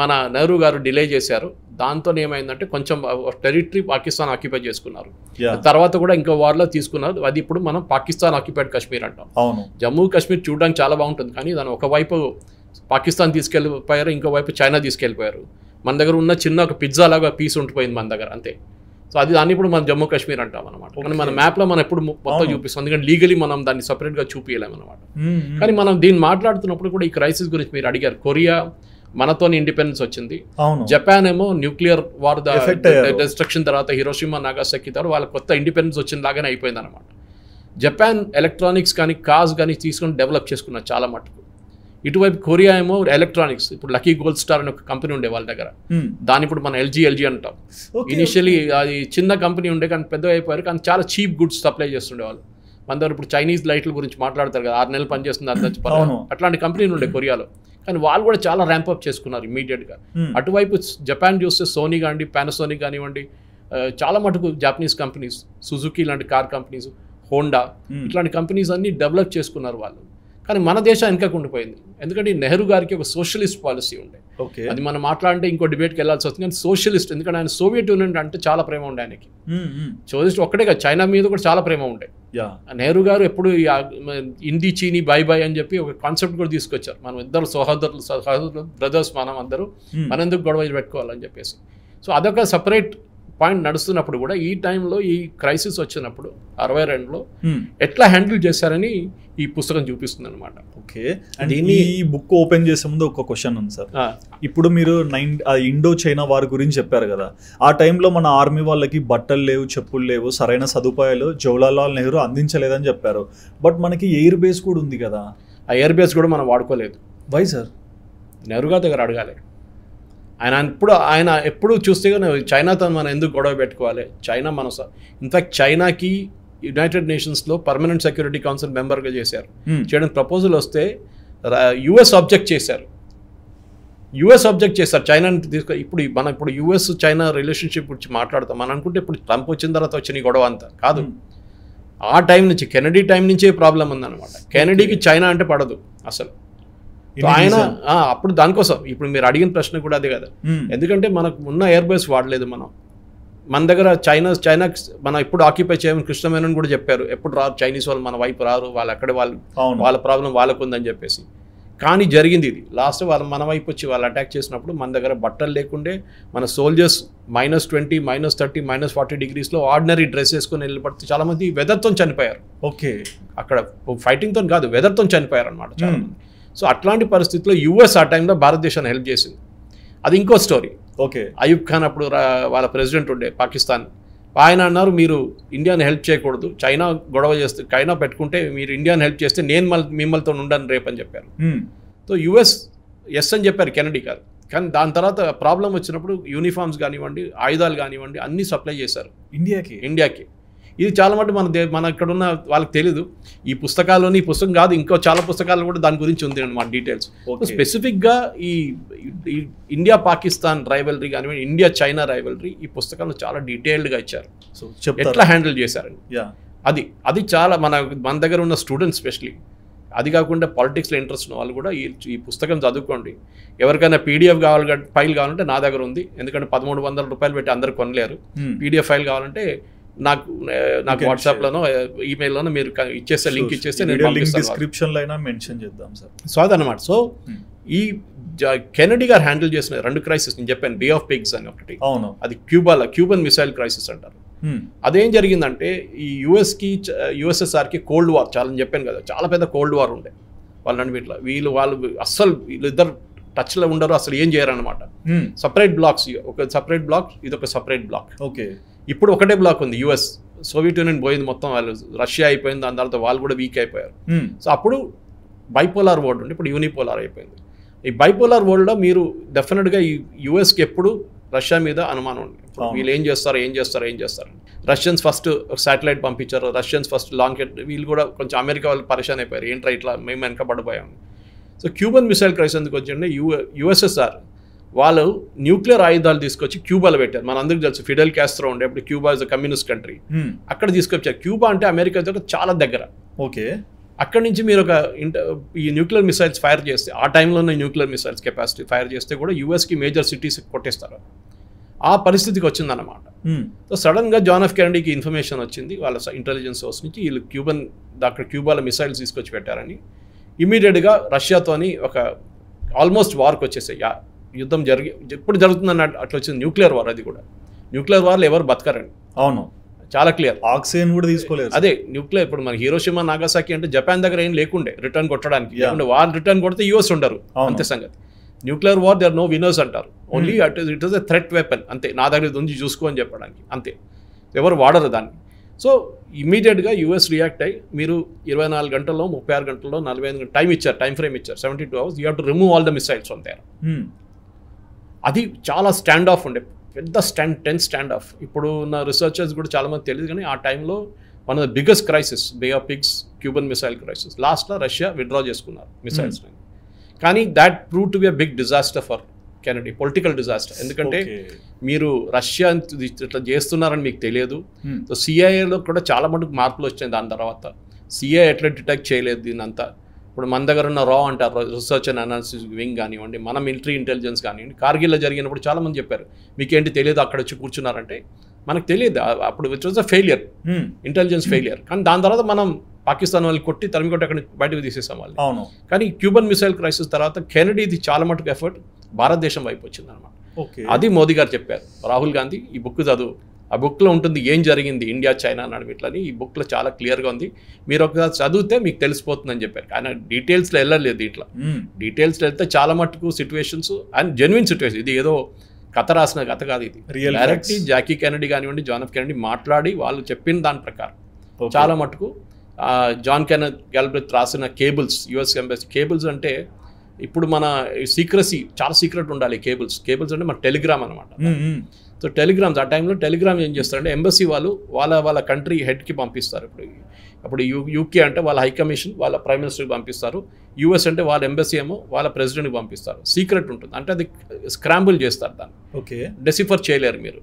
C: మన నెహ్రూ గారు డిలే చేశారు. దాంతో ఏమైందంటే కొంచెం టెరిటరీ పాకిస్తాన్ ఆక్యుపై చేసుకున్నారు. తర్వాత కూడా ఇంకో వార్లో తీసుకున్నారు. అది ఇప్పుడు మనం పాకిస్తాన్ ఆక్యుపైడ్ కాశ్మీర్ అంటాం. జమ్మూ కాశ్మీర్ చూడడానికి చాలా బాగుంటుంది, కానీ దాని ఒకవైపు పాకిస్తాన్ తీసుకెళ్ళిపోయారు, ఇంకోవైపు చైనా తీసుకెళ్ళిపోయారు. మన దగ్గర ఉన్న చిన్న ఒక పిజ్జా లాగా పీస్ ఉండిపోయింది మన దగ్గర, అంతే. సో దాన్ని ఇప్పుడు మనం జమ్మూ కాశ్మీర్ అంటాం అనమాట. కానీ మన మ్యాప్లో మనం ఎప్పుడు మొత్తం చూపిస్తాం, ఎందుకంటే లీగలీ మనం దాన్ని సపరేట్గా చూపించలేము అనమాట. కానీ మనం దీన్ని మాట్లాడుతున్నప్పుడు కూడా ఈ క్రైసిస్ గురించి మీరు అడిగారు. కొరియా మనతో ఇండిపెండెన్స్ వచ్చింది. జపాన్ ఏమో న్యూక్లియర్ వార్ డిస్ట్రక్షన్ తర్వాత హిరోషిమా నాగాసాకి తర్వాత వాళ్ళ కొత్త ఇండిపెండెన్స్ వచ్చిన లాగానే అయిపోయింది అనమాట. జపాన్ ఎలక్ట్రానిక్స్ కానీ కార్స్ కానీ తీసుకొని డెవలప్ చేసుకున్నారు చాలా మటుకు. ఇటువైపు కొరియా ఏమో ఎలక్ట్రానిక్స్, ఇప్పుడు లక్కీ గోల్డ్ స్టార్ అనే ఒక కంపెనీ ఉండే వాళ్ళ దగ్గర, దాని ఇప్పుడు మనం ఎల్జీ అంటాం. ఇనిషియలీ అది చిన్న కంపెనీ ఉండే, కానీ పెద్ద అయిపోయారు, కానీ చాలా చీప్ గుడ్స్ సప్లై చేస్తుండే వాళ్ళు. మన దగ్గర ఇప్పుడు చైనీస్ లైట్ల గురించి మాట్లాడతారు కదా, 6 నెలలు పనిచేస్తుంది అట్లాంటి కంపెనీలు ఉండే కొరియాలో. కానీ వాళ్ళు కూడా చాలా ర్యాంప్అప్ చేసుకున్నారు ఇమీడియట్గా. అటువైపు జపాన్ చూస్తే సోనీ కానివ్వండి, పానాసోనిక్ కానివ్వండి, చాలా మటుకు జాపనీస్ కంపెనీస్, సుజుకి లాంటి కార్ కంపెనీస్, హోండా ఇట్లాంటి కంపెనీస్ అన్ని డెవలప్ చేసుకున్నారు వాళ్ళు. కానీ మన దేశం వెనకకు ఉండిపోయింది. ఎందుకంటే నెహ్రూ గారికి ఒక సోషలిస్ట్ పాలసీ ఉండే. అది మనం మాట్లాడితే ఇంకో డిబేట్కి వెళ్ళాల్సి వస్తుంది. కానీ సోషలిస్ట్, ఎందుకంటే ఆయన సోవియట్ యూనియన్ అంటే చాలా ప్రేమ ఉండే ఆయనకి. సోషలిస్ట్ ఒక్కటే కాదు, చైనా మీద కూడా చాలా ప్రేమ ఉండే. నెహ్రూ గారు ఎప్పుడు హిందీ చీనీ బై బై అని చెప్పి ఒక కాన్సెప్ట్ కూడా తీసుకొచ్చారు. మనం ఇద్దరు సహోదరులు బ్రదర్స్, మనం అందరూ మన ఎందుకు గొడవ పెట్టుకోవాలని చెప్పేసి. సో అదొక సపరేట్ పాయింట్ నడుస్తున్నప్పుడు కూడా ఈ టైంలో ఈ క్రైసిస్ వచ్చినప్పుడు 62లో ఎట్లా హ్యాండిల్ చేశారని ఈ పుస్తకం చూపిస్తుంది అనమాట.
A: ఓకే, అండ్ ఈ బుక్ ఓపెన్ చేసే ముందు ఒక క్వశ్చన్ ఉంది సార్. ఇప్పుడు మీరు ఇండో చైనా వార్ గురించి చెప్పారు కదా, ఆ టైంలో మన ఆర్మీ వాళ్ళకి బట్టలు లేవు, చెప్పులు లేవు, సరైన సదుపాయాలు జవహర్లాల్ నెహ్రూ అందించలేదని చెప్పారు. బట్ మనకి ఎయిర్ బేస్ కూడా ఉంది కదా,
C: ఆ ఎయిర్ బేస్ కూడా మనం వాడుకోలేదు.
A: Why sir?
C: నెహ్రూ గారి దగ్గర అడగాలి. ఆయన ఎప్పుడు చూస్తే చైనాతో మనం ఎందుకు గొడవ పెట్టుకోవాలి? చైనా మన ఇన్ఫాక్ట్ చైనాకి యునైటెడ్ నేషన్స్లో పర్మనెంట్ సెక్యూరిటీ కౌన్సిల్ మెంబర్గా చేశారు. చేయడానికి ప్రపోజల్ వస్తే యుఎస్ ఆబ్జెక్ట్ చేశారు. చైనాని ఇప్పుడు యుఎస్ చైనా రిలేషన్షిప్ గురించి మాట్లాడతాం. మనం అనుకుంటే ఇప్పుడు ట్రంప్ వచ్చిన తర్వాత వచ్చిన గొడవ అంతా కాదు. ఆ టైం నుంచి కెనడీ టైం నుంచే ప్రాబ్లం ఉందన్నమాట. కెనడీకి చైనా అంటే పడదు అసలు. ఆయన అప్పుడు దానికోసం ఇప్పుడు మీరు అడిగిన ప్రశ్న కూడా అదే కదా, ఎందుకంటే మనకు ఉన్న ఎయిర్ బేస్ వాడలేదు మనం. మన దగ్గర చైనా మనం ఎప్పుడు ఆక్యుపై చేయమని కృష్ణమేనని కూడా చెప్పారు. ఎప్పుడు రారు చైనీస్ వాళ్ళు మన వైపు రారు, వాళ్ళు అక్కడే వాళ్ళ ప్రాబ్లం వాళ్ళకు ఉందని చెప్పేసి. కానీ జరిగింది ఇది. లాస్ట్ వాళ్ళు మన వైపు వచ్చి వాళ్ళు అటాక్ చేసినప్పుడు మన దగ్గర బట్టలు లేకుండే మన సోల్జర్స్ -20, -30, -40 డిగ్రీస్లో ఆర్డినరీ డ్రెస్ వేసుకొని వెళ్ళిపడితే చాలామంది వెదర్తో చనిపోయారు.
A: ఓకే, అక్కడ
C: ఫైటింగ్తో కాదు, వెదర్తో చనిపోయారు అనమాట చాలామంది. సో అట్లాంటి పరిస్థితుల్లో యుఎస్ ఆ టైంలో భారతదేశాన్ని హెల్ప్ చేసింది. అది ఇంకో స్టోరీ.
A: ఓకే,
C: అయూబ్ ఖాన్ అప్పుడు వాళ్ళ ప్రెసిడెంట్ ఉండే పాకిస్తాన్, ఆయన అన్నారు మీరు ఇండియాని హెల్ప్ చేయకూడదు, చైనా గొడవ చేస్తే చైనా పెట్టుకుంటే మీరు ఇండియాని హెల్ప్ చేస్తే నేను మిమ్మల్తో ఉండను రేపు అని చెప్పారు. సో యుఎస్ ఎస్ అని చెప్పారు, కెనడీ కాదు. కానీ దాని తర్వాత ప్రాబ్లం వచ్చినప్పుడు యూనిఫామ్స్ కానివ్వండి, ఆయుధాలు కానివ్వండి అన్నీ సప్లై చేశారు ఇండియాకి. ఇది చాలా మటు మన ఇక్కడ ఉన్న వాళ్ళకి తెలీదు. ఈ పుస్తకం కాదు, ఇంకో చాలా పుస్తకాలు కూడా దాని గురించి ఉంది అన్నమాట డీటెయిల్స్. స్పెసిఫిక్గా ఈ ఇండియా పాకిస్తాన్ రైవల్రీ కానివ్వండి, ఇండియా చైనా రైవల్రీ ఈ పుస్తకంలో చాలా డీటెయిల్డ్గా ఇచ్చారు, ఎట్లా హ్యాండిల్ చేశారని. అది చాలా మన దగ్గర ఉన్న స్టూడెంట్స్ స్పెషలీ, అది కాకుండా పాలిటిక్స్లో ఇంట్రెస్ట్ ఉన్న వాళ్ళు కూడా ఈ పుస్తకం చదువుకోండి. ఎవరికైనా పీడిఎఫ్ ఫైల్ కావాలంటే నా దగ్గర ఉంది, ఎందుకంటే 1300 రూపాయలు పెట్టి అందరు కొనలేరు. పీడిఎఫ్ ఫైల్ కావాలంటే నాకు వాట్సాప్లోనో ఈమెయిల్లోనో మీరు ఇచ్చేస్తే లింక్ ఇచ్చేస్తే నేను
A: డిస్క్రిప్షన్లో అయినా మెన్షన్ చేద్దాం సార్.
C: సో అదనమాట. సో ఈ కెనడీ గారు హ్యాండిల్ చేసిన 2 క్రైసిస్ నేను చెప్పాను, బే ఆఫ్ పిగ్స్ అని ఒకటి, అది క్యూబన్ మిసైల్ క్రైసిస్ అంటారు. అదేం జరిగిందంటే ఈ యుఎస్ఎస్ఆర్కి కోల్డ్ వార్ చాలా చెప్పాను కదా, చాలా పెద్ద కోల్డ్ వార్ ఉండే వాళ్ళని. వాళ్ళు అస్సలు వీళ్ళిద్దరు టచ్లో ఉండరు, అసలు ఏం చేయరన్నమాట. సపరేట్ బ్లాక్స్, ఒక సపరేట్ బ్లాక్, ఇది ఒక సపరేట్ బ్లాక్.
A: ఓకే,
C: ఇప్పుడు ఒకటే బ్లాక్ ఉంది యుఎస్. సోవియట్ యూనియన్ పోయింది మొత్తం, వాళ్ళు రష్యా అయిపోయింది, దాని తర్వాత వాళ్ళు కూడా వీక్ అయిపోయారు. సో అప్పుడు బైపోలార్ వరల్డ్ ఉండి ఇప్పుడు యూనిపోలార్ అయిపోయింది. ఈ బైపోలార్ వరల్డ్లో మీరు డెఫినెట్గా ఈ యుఎస్కి ఎప్పుడు రష్యా మీద అనుమానం ఉంది, వీళ్ళు ఏం చేస్తారు. రష్యన్స్ ఫస్ట్ శాటిలైట్ పంపించారు, రష్యన్స్ ఫస్ట్ లాంగ్, వీళ్ళు కూడా కొంచెం అమెరికా వాళ్ళు పరిశాన్ అయిపోయారు, ఏంట్రా ఇట్లా మేము వెనకబడిపోయాము. సో క్యూబన్ మిసైల్ క్రైసిస్ ఎందుకు వచ్చింటే యుఎస్ఎస్ఆర్ వాళ్ళు న్యూక్లియర్ ఆయుధాలు తీసుకొచ్చి క్యూబాలో పెట్టారు. మన అందరికీ తెలుసు ఫిడెల్ కాస్ట్రో ఉండే, ఇప్పుడు Cuba is a communist country, అక్కడ తీసుకొచ్చారు. క్యూబా అంటే అమెరికా చాలా దగ్గర.
A: ఓకే,
C: అక్కడి నుంచి మీరు ఈ న్యూక్లియర్ మిసైల్స్ ఫైర్ చేస్తే, ఆ టైంలో ఉన్న న్యూక్లియర్ మిసైల్స్ కెపాసిటీ ఫైర్ చేస్తే కూడా యూఎస్కి మేజర్ సిటీస్ కొట్టేస్తారు. ఆ పరిస్థితికి వచ్చిందన్నమాట. సో సడన్గా జాన్ ఎఫ్ కెనడీకి ఇన్ఫర్మేషన్ వచ్చింది వాళ్ళ ఇంటెలిజెన్స్ సోర్స్ నుంచి, వీళ్ళు అక్కడ క్యూబాలో మిసైల్స్ తీసుకొచ్చి పెట్టారని. ఇమీడియట్గా రష్యాతోని ఒక ఆల్మోస్ట్ వార్కి వచ్చేసాయి. యుద్ధం ఎప్పుడు జరుగుతుందని అట్లా వచ్చింది న్యూక్లియర్ వార్. అది కూడా న్యూక్లియర్ వార్లు ఎవరు బతకరండి.
A: అవును,
C: చాలా క్లియర్.
A: ఆక్సిజన్ కూడా తీసుకోలేదు.
C: అదే న్యూక్లియర్, ఇప్పుడు మన హీరోషిమా నాగాసాకి అంటే జపాన్ దగ్గర ఏం లేకుండే రిటర్న్ కొట్టడానికి, వాళ్ళు రిటర్న్ కొడితే యూఎస్ ఉండరు, అంతే సంగతి. Nuclear war they are no winners అంటారు, only it is a threat weapon, అంతే. నా దగ్గర ఉంది చూసుకో అని చెప్పడానికి, అంతే. ఎవరు వాడరు దాన్ని. సో ఇమీడియట్గా యూఎస్ రియాక్ట్ అయ్యి మీరు 24 గంటల్లో 36 గంటల్లో 45 గంటలు టైం ఫ్రేమ్ ఇచ్చారు, 72 hours you have to remove all the missiles on their. అది చాలా స్టాండ్ ఆఫ్ ఉండే, పెద్ద టెన్స్ స్టాండ్ ఆఫ్. ఇప్పుడు ఉన్న రిసర్చర్స్ కూడా చాలామంది తెలియదు, కానీ ఆ టైంలో one of the biggest crisis Bay of Pigs, Cuban missile crisis. లాస్ట్లో రష్యా విత్డ్రా చేసుకున్నారు మిసైల్స్. కానీ that prove to be a big disaster for Kennedy, political disaster. ఎందుకంటే మీరు రష్యా ఇట్లా చేస్తున్నారని మీకు తెలియదు. సో సిఐఏలో కూడా చాలా మటుకు మార్పులు వచ్చాయి దాని తర్వాత. సిఐఏ ఎట్లా డిటెక్ట్ చేయలేదు దీనంతా. ఇప్పుడు మన దగ్గర ఉన్న రా అంటారు, రీసెర్చ్ అండ్ అనాలిసిస్ వింగ్ కానివ్వండి, మన మిలిటరీ ఇంటెలిజెన్స్ కానివ్వండి. కార్గిల్లో జరిగినప్పుడు చాలామంది చెప్పారు మీకేంటి తెలియదు అక్కడ వచ్చి కూర్చున్నారంటే, మనకు తెలియదు అప్పుడు. Which was a failure, intelligence failure. కానీ దాని తర్వాత మనం పాకిస్తాన్ వాళ్ళని తరిమి కొట్టి అక్కడ బయటకు తీసేసాం వాళ్ళు.
A: అవును.
C: కానీ క్యూబన్ మిసైల్ క్రైసిస్ తర్వాత కెనడీది చాలా మటుకు ఎఫర్ట్ భారతదేశం వైపు వచ్చింది అనమాట. అది మోదీ గారు చెప్పారు. రాహుల్ గాంధీ ఈ బుక్ చదువు, ఆ బుక్లో ఉంటుంది ఏం జరిగింది ఇండియా చైనా నడిమిట్లని. ఈ బుక్లో చాలా క్లియర్గా ఉంది, మీరు ఒకసారి చదివితే మీకు తెలిసిపోతుందని చెప్పారు. కానీ డీటెయిల్స్లో వెళ్ళలేదు దీంట్లో. డీటెయిల్స్లో వెళ్తే చాలా మటుకు సిచ్యువేషన్స్ అండ్ జెన్యున్ సిచ్యువేషన్, ఇది ఏదో కథ రాసిన కథ కాదు, ఇది డైరెక్ట్లీ జాకీ కెనడీ కానివ్వండి, జాన్ ఎఫ్ కెనడీ మాట్లాడి వాళ్ళు చెప్పిన దాని ప్రకారం చాలా మటుకు. జాన్ గెల్బ్రెత్ రాసిన కేబుల్స్, యుఎస్ ఎంబసీ కేబుల్స్ అంటే ఇప్పుడు మన సీక్రసీ చాలా సీక్రెట్ ఉండాలి. కేబుల్స్ అంటే మన టెలిగ్రామ్ అనమాట. సో టెలిగ్రామ్స్, ఆ టైంలో టెలిగ్రామ్ ఏం చేస్తారంటే ఎంబసీ వాళ్ళు వాళ్ళ కంట్రీ హెడ్కి పంపిస్తారు. అప్పుడు యూకే అంటే వాళ్ళ హై కమిషన్ వాళ్ళ ప్రైమ్ మినిస్టర్కి పంపిస్తారు. యూఎస్ అంటే వాళ్ళ ఎంబసీ ఏమో వాళ్ళ ప్రెసిడెంట్కి పంపిస్తారు. సీక్రెట్ ఉంటుంది, అంటే అది స్క్రాంబుల్ చేస్తారు దాన్ని.
A: ఓకే,
C: డెసిఫర్ చేయలేరు మీరు,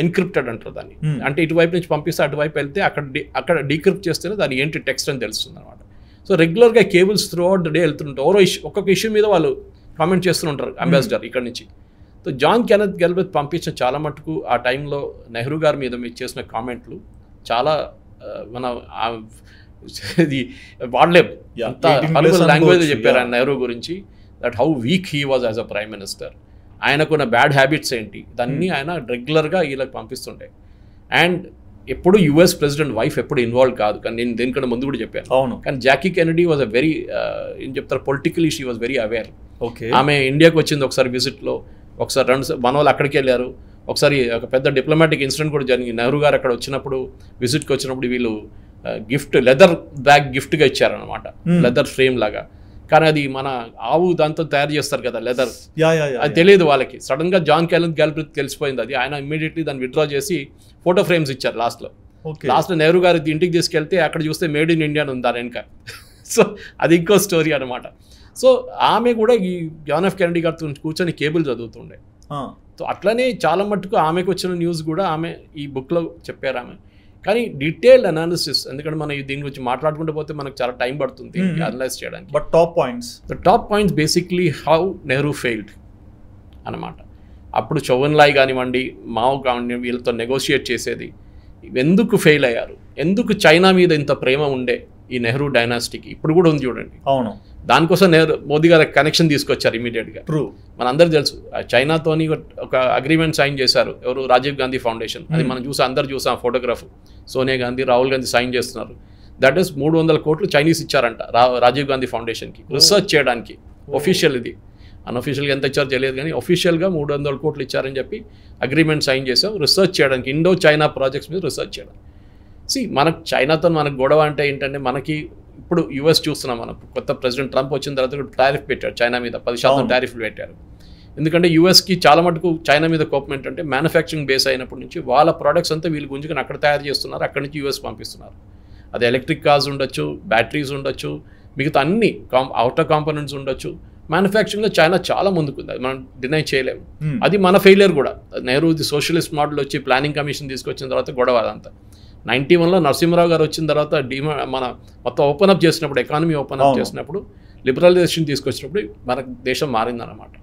C: ఎన్క్రిప్టెడ్ అంటారు దాన్ని. అంటే ఇటువైపు నుంచి పంపిస్తే అటువైపు వెళ్తే అక్కడ డీక్రిప్ట్ చేస్తేనే దాని ఏంటి టెక్స్ట్ అని తెలుస్తుంది అనమాట. సో రెగ్యులర్గా cables through out the day వెళ్తుంటారు. ఒక్కొక్క ఇష్యూ మీద వాళ్ళు కామెంట్ చేస్తుంటారు అంబాసిడర్ ఇక్కడ నుంచి. సో జాన్ గెల్బ్రెత్ పంపించిన చాలా మటుకు ఆ టైంలో నెహ్రూ గారి మీద మీరు చేసిన కామెంట్లు చాలా మన ఇది వాడలేము, అంత లాంగ్వేజ్ చెప్పారు ఆయన నెహ్రూ గురించి. That how weak he was as a prime minister, ఆయనకున్న బ్యాడ్ హ్యాబిట్స్ ఏంటి, దాన్ని ఆయన రెగ్యులర్గా వీళ్ళకి పంపిస్తుండే. అండ్ ఎప్పుడు యుఎస్ ప్రెసిడెంట్ వైఫ్ ఎప్పుడు ఇన్వాల్వ్ కాదు, కానీ నేను దేనికన్నా ముందు కూడా చెప్పాను.
A: అవును.
C: కానీ Jackie Kennedy was a very ఏం చెప్తారు, politically she was very aware.
A: Okay,
C: ఆమె ఇండియాకి వచ్చింది ఒకసారి విజిట్లో, ఒకసారి మన వాళ్ళు అక్కడికి వెళ్ళారు. ఒకసారి ఒక పెద్ద డిప్లొమాటిక్ ఇన్సిడెంట్ కూడా జరిగింది. నెహ్రూ గారు అక్కడ వచ్చినప్పుడు విజిట్కి వచ్చినప్పుడు వీళ్ళు లెదర్ బ్యాగ్ గిఫ్ట్గా ఇచ్చారనమాట, లెదర్ ఫ్రేమ్ లాగా. కానీ అది మన ఆవు దాంతో తయారు చేస్తారు కదా లెదర్, అది తెలియదు వాళ్ళకి. సడన్గా జాన్ గ్యాల్బ్రిత్ తెలిసిపోయింది అది. ఆయన ఇమ్మీడియట్లీ దాన్ని విత్డ్రా చేసి ఫోటో ఫ్రేమ్స్ ఇచ్చారు లాస్ట్లో. నెహ్రూ గారి ఇంటికి తీసుకెళ్తే అక్కడ చూస్తే మేడ్ ఇన్ ఇండియా ఉంది దాని వెనక. సో అది ఇంకో స్టోరీ అనమాట. సో ఆమె కూడా ఈ జాన్ ఎఫ్ కెనడీ గారితో కూర్చొని కేబుల్ చదువుతుండే. సో అట్లనే చాలా మట్టుకు ఆమెకు వచ్చిన న్యూస్ కూడా ఆమె ఈ బుక్లో చెప్పారు ఆమె. కానీ డీటెయిల్డ్ అనాలిసిస్, ఎందుకంటే మనం దీని గురించి మాట్లాడుకుంటూ పోతే మనకు చాలా టైం పడుతుంది అనలైజ్ చేయడానికి.
A: But top points
C: basically how Nehru failed అనమాట. అప్పుడు చౌవన్లాయ్ కానివ్వండి, మావో కానివ్వండి, వీళ్ళతో నెగోషియేట్ చేసేది. ఎందుకు ఫెయిల్ అయ్యారు, ఎందుకు చైనా మీద ఇంత ప్రేమ ఉండే ఈ నెహ్రూ డైనాసిటీకి ఇప్పుడు కూడా ఉంది చూడండి.
A: అవును,
C: దానికోసం మోదీ గారు కనెక్షన్ తీసుకొచ్చారు ఇమీడియట్గా. మనందరూ తెలుసు చైనాతోని ఒక అగ్రిమెంట్ సైన్ చేశారు ఎవరు, రాజీవ్ గాంధీ ఫౌండేషన్. అది మనం అందరు చూసాం ఫోటోగ్రాఫ్. సోనియా గాంధీ, రాహుల్ గాంధీ సైన్ చేస్తున్నారు. దట్ ఈస్ 300 కోట్లు చైనీస్ ఇచ్చారంట రాజీవ్ గాంధీ ఫౌండేషన్కి రీసెర్చ్ చేయడానికి. ఒఫీషియల్ ఇది, అన్అఫీషియల్గా ఎంత ఇచ్చారో తెలియదు కానీ ఒఫీషియల్గా 300 కోట్లు ఇచ్చారని చెప్పి అగ్రిమెంట్ సైన్ చేసాం రీసెర్చ్ చేయడానికి, ఇండో చైనా ప్రాజెక్ట్స్ మీద రీసెర్చ్ చేయడానికి. మనకు చైనాతో మనకు గొడవ అంటే ఏంటంటే, మనకి ఇప్పుడు యూఎస్ చూస్తున్నాం, మనం కొత్త ప్రెసిడెంట్ ట్రంప్ వచ్చిన తర్వాత టారిఫ్ పెట్టారు చైనా మీద, 10% టారిఫ్లు పెట్టారు. ఎందుకంటే యూఎస్కి చాలా మటుకు చైనా మీద కోపం ఏంటంటే, మ్యానుఫ్యాక్చరింగ్ బేస్ అయినప్పటి నుంచి వాళ్ళ ప్రోడక్ట్స్ అంతా వీళ్ళు గుంజుకొని అక్కడ తయారు చేస్తున్నారు, అక్కడి నుంచి యూఎస్ పంపిస్తున్నారు. అది ఎలక్ట్రిక్ కార్స్ ఉండొచ్చు, బ్యాటరీస్ ఉండొచ్చు, మిగతా అన్ని అవుటర్ కాంపోనెంట్స్ ఉండొచ్చు. మ్యానుఫ్యాక్చరింగ్లో చైనా చాలా ముందుకుంది, అది మనం డినై చేయలేము. అది మన ఫెయిలియర్ కూడా. నెహ్రూది సోషలిస్ట్ మోడల్ వచ్చి ప్లానింగ్ కమిషన్ తీసుకొచ్చిన తర్వాత గొడవ అదంతా. 91లో నరసింహరావు గారు వచ్చిన తర్వాత మన మొత్తం ఓపెన్ అప్ చేసినప్పుడు, ఎకానమీ ఓపెన్ అప్ చేసినప్పుడు, లిబరలైజేషన్ తీసుకొచ్చినప్పుడు మన దేశం మారిందన్నమాట.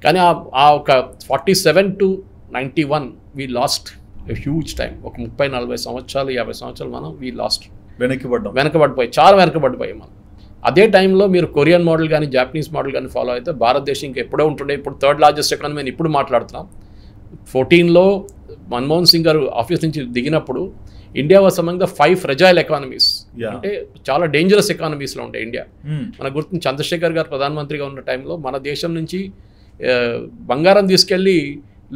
C: కానీ ఆ ఒక 47 to 91 we last a huge time. ఒక 30-40 సంవత్సరాలు 50 సంవత్సరాలు మనం వీ లాస్ట్, వెనకబడిపోయి చాలా వెనకబడిపోయాయి మనం. అదే టైంలో మీరు కొరియన్ మోడల్ కానీ జాపనీస్ మోడల్ కానీ ఫాలో అయితే భారతదేశం ఇంకా ఎప్పుడో ఉంటుండే. ఇప్పుడు 3rd లార్జెస్ట్ ఎకానమీ అని ఇప్పుడు మాట్లాడుతున్నాం. 14లో మన్మోహన్ సింగ్ గారు ఆఫీస్ నుంచి దిగినప్పుడు India was among the 5 fragile economies, అంటే చాలా డేంజరస్ ఎకానమీస్లో ఉండే ఇండియా. మనకు గుర్తు చంద్రశేఖర్ గారు ప్రధానమంత్రిగా ఉన్న టైంలో మన దేశం నుంచి బంగారం తీసుకెళ్ళి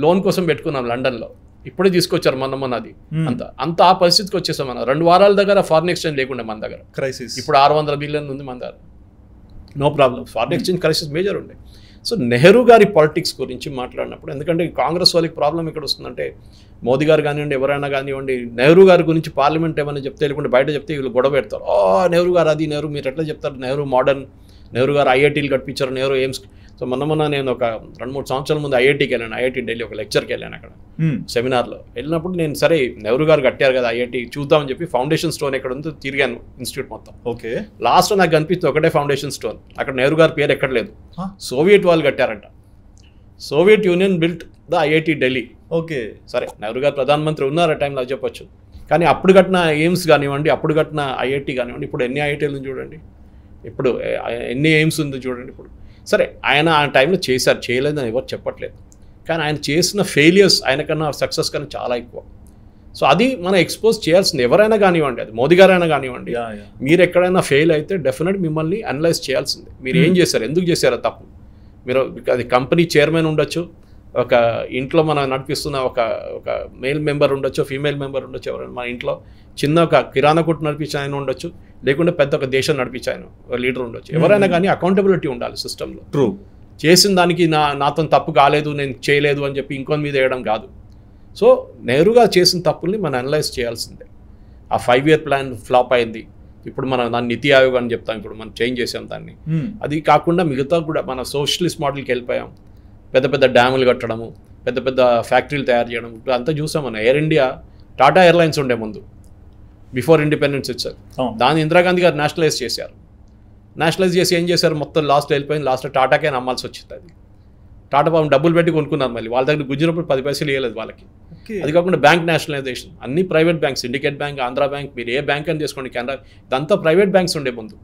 C: లోన్ కోసం పెట్టుకున్నాం లండన్లో. ఇప్పుడే తీసుకొచ్చారు మొన్నది అంత ఆ పరిస్థితికి వచ్చేసాం మనం. 2 వారాల దగ్గర ఫారిన్ ఎక్స్చేంజ్ లేకుండా మన దగ్గర క్రైసిస్. ఇప్పుడు 600 బిలియన్ ఉంది మన దగ్గర, no problem. Foreign exchange crisis major ఉండే. సో నెహ్రూ గారి పాలిటిక్స్ గురించి మాట్లాడినప్పుడు, ఎందుకంటే కాంగ్రెస్ వాళ్ళకి ప్రాబ్లం ఎక్కడ వస్తుందంటే, మోదీ గారు కానివ్వండి, ఎవరైనా కానివ్వండి, నెహ్రూ గారి గురించి పార్లమెంట్ ఏమైనా చెప్తే, లేకుంటే బయట చెప్తే వీళ్ళు గొడవ పెడతారు. నెహ్రూ గారు అది, నెహ్రూ మీరు ఎట్లా చెప్తారు, నెహ్రూ మోడర్న్, నెహ్రూ గారు ఐఐటీలు కట్టించారు, నెహ్రూ ఎయిమ్స్. సో మొన్న నేను ఒక 2-3 సంవత్సరాల ముందు ఐఐటీకి వెళ్ళాను, ఐఐటీ ఢిల్లీ ఒక లెక్చర్కి వెళ్ళాను. అక్కడ సెమినార్లో వెళ్ళినప్పుడు నేను సరే నెహ్రూ గారు కట్టారు కదా ఐఐటీ చూద్దామని చెప్పి ఫౌండేషన్ స్టోన్ ఎక్కడ ఉందో తిరిగాను ఇన్స్టిట్యూట్ మొత్తం. ఓకే, లాస్ట్లో నాకు కనిపిస్తుంది ఒకటే ఫౌండేషన్ స్టోన్, అక్కడ నెహ్రూ గారి పేరు ఎక్కడ లేదు. సోవియట్ వాళ్ళు కట్టారంట, Soviet Union built the IIT Delhi. Okay, సరే నెహ్రూ గారు ప్రధానమంత్రి ఉన్నారు ఆ టైంలో చెప్పొచ్చు. కానీ అప్పుడు కట్టిన ఎయిమ్స్ కానివ్వండి, అప్పుడు కట్టిన ఐఐటీ కానివ్వండి, ఇప్పుడు ఎన్ని ఐఐటీలు ఉంది చూడండి, ఇప్పుడు ఎన్ని ఎయిమ్స్ ఉందో చూడండి ఇప్పుడు. సరే ఆయన ఆ టైంలో చేశారు, చేయలేదని ఎవరు చెప్పట్లేదు. కానీ ఆయన చేసిన ఫెయిలియర్స్ ఆయనకన్నా సక్సెస్ కన్నా చాలా ఎక్కువ. సో అది మనం ఎక్స్పోజ్ చేయాల్సింది, ఎవరైనా కానివ్వండి, అది మోదీ గారైనా కానివ్వండి. మీరు ఎక్కడైనా ఫెయిల్ అయితే డెఫినెట్ మిమ్మల్ని అనలైజ్ చేయాల్సిందే. మీరు ఏం చేశారు, ఎందుకు చేశారో తప్పు. మీరు అది కంపెనీ చైర్మన్ ఉండొచ్చు, ఒక ఇంట్లో మనం నడిపిస్తున్న ఒక మేల్ మెంబర్ ఉండొచ్చు, ఫీమేల్ మెంబర్ ఉండొచ్చు, ఎవరైనా మన ఇంట్లో చిన్న ఒక కిరాణా కొట్టు నడిపించే ఆయన ఉండొచ్చు, లేకుంటే పెద్ద ఒక దేశం నడిపించే ఆయన లీడర్ ఉండొచ్చు. ఎవరైనా కానీ అకౌంటబిలిటీ ఉండాలి సిస్టంలో. ట్రూ, చేసిన దానికి నాతో తప్పు కాలేదు, నేను చేయలేదు అని చెప్పి ఇంకొని మీద వేయడం కాదు. సో నెహ్రూగా చేసిన తప్పుల్ని మనం అనలైజ్ చేయాల్సిందే. ఆ 5-year ప్లాన్ ఫ్లాప్ అయింది, ఇప్పుడు మనం దాన్ని నీతి ఆయోగ్ అని చెప్తాం, ఇప్పుడు మనం చేంజ్ చేసాం దాన్ని. అది కాకుండా మిగతా కూడా మన సోషలిస్ట్ మోడల్కి వెళ్ళిపోయాం. పెద్ద పెద్ద డ్యాములు కట్టడము, పెద్ద పెద్ద ఫ్యాక్టరీలు తయారు చేయడం, ఇప్పుడు అంతా చూసాం మనం. ఎయిర్ ఇండియా, టాటా ఎయిర్లైన్స్ ఉండే ముందు, బిఫోర్ ఇండిపెండెన్స్ ఇచ్చారు. దాన్ని ఇందిరాగాంధీ గారు నేషనలైజ్ చేశారు. నేషనలైజ్ చేసి ఏం చేశారు, మొత్తం లాస్ట్ వెళ్ళిపోయింది. లాస్ట్లో టాటాకే నమ్మాల్సి వచ్చింది. అది టాటా పాపం డబ్బులు పెట్టి కొనుక్కున్నారు, మళ్ళీ వాళ్ళ దగ్గర గుంజినప్పుడు 10 పైసలు ఇవ్వలేదు వాళ్ళకి. అది కాకుండా బ్యాంక్ నేషనలైజేషన్, అన్ని private banks, syndicate bank, Andhra bank, మీరు ఏ బ్యాంక్ అని తీసుకోండి, కెనరా, ఇదంతా ప్రైవేట్ బ్యాంక్స్ ఉండే ముందు.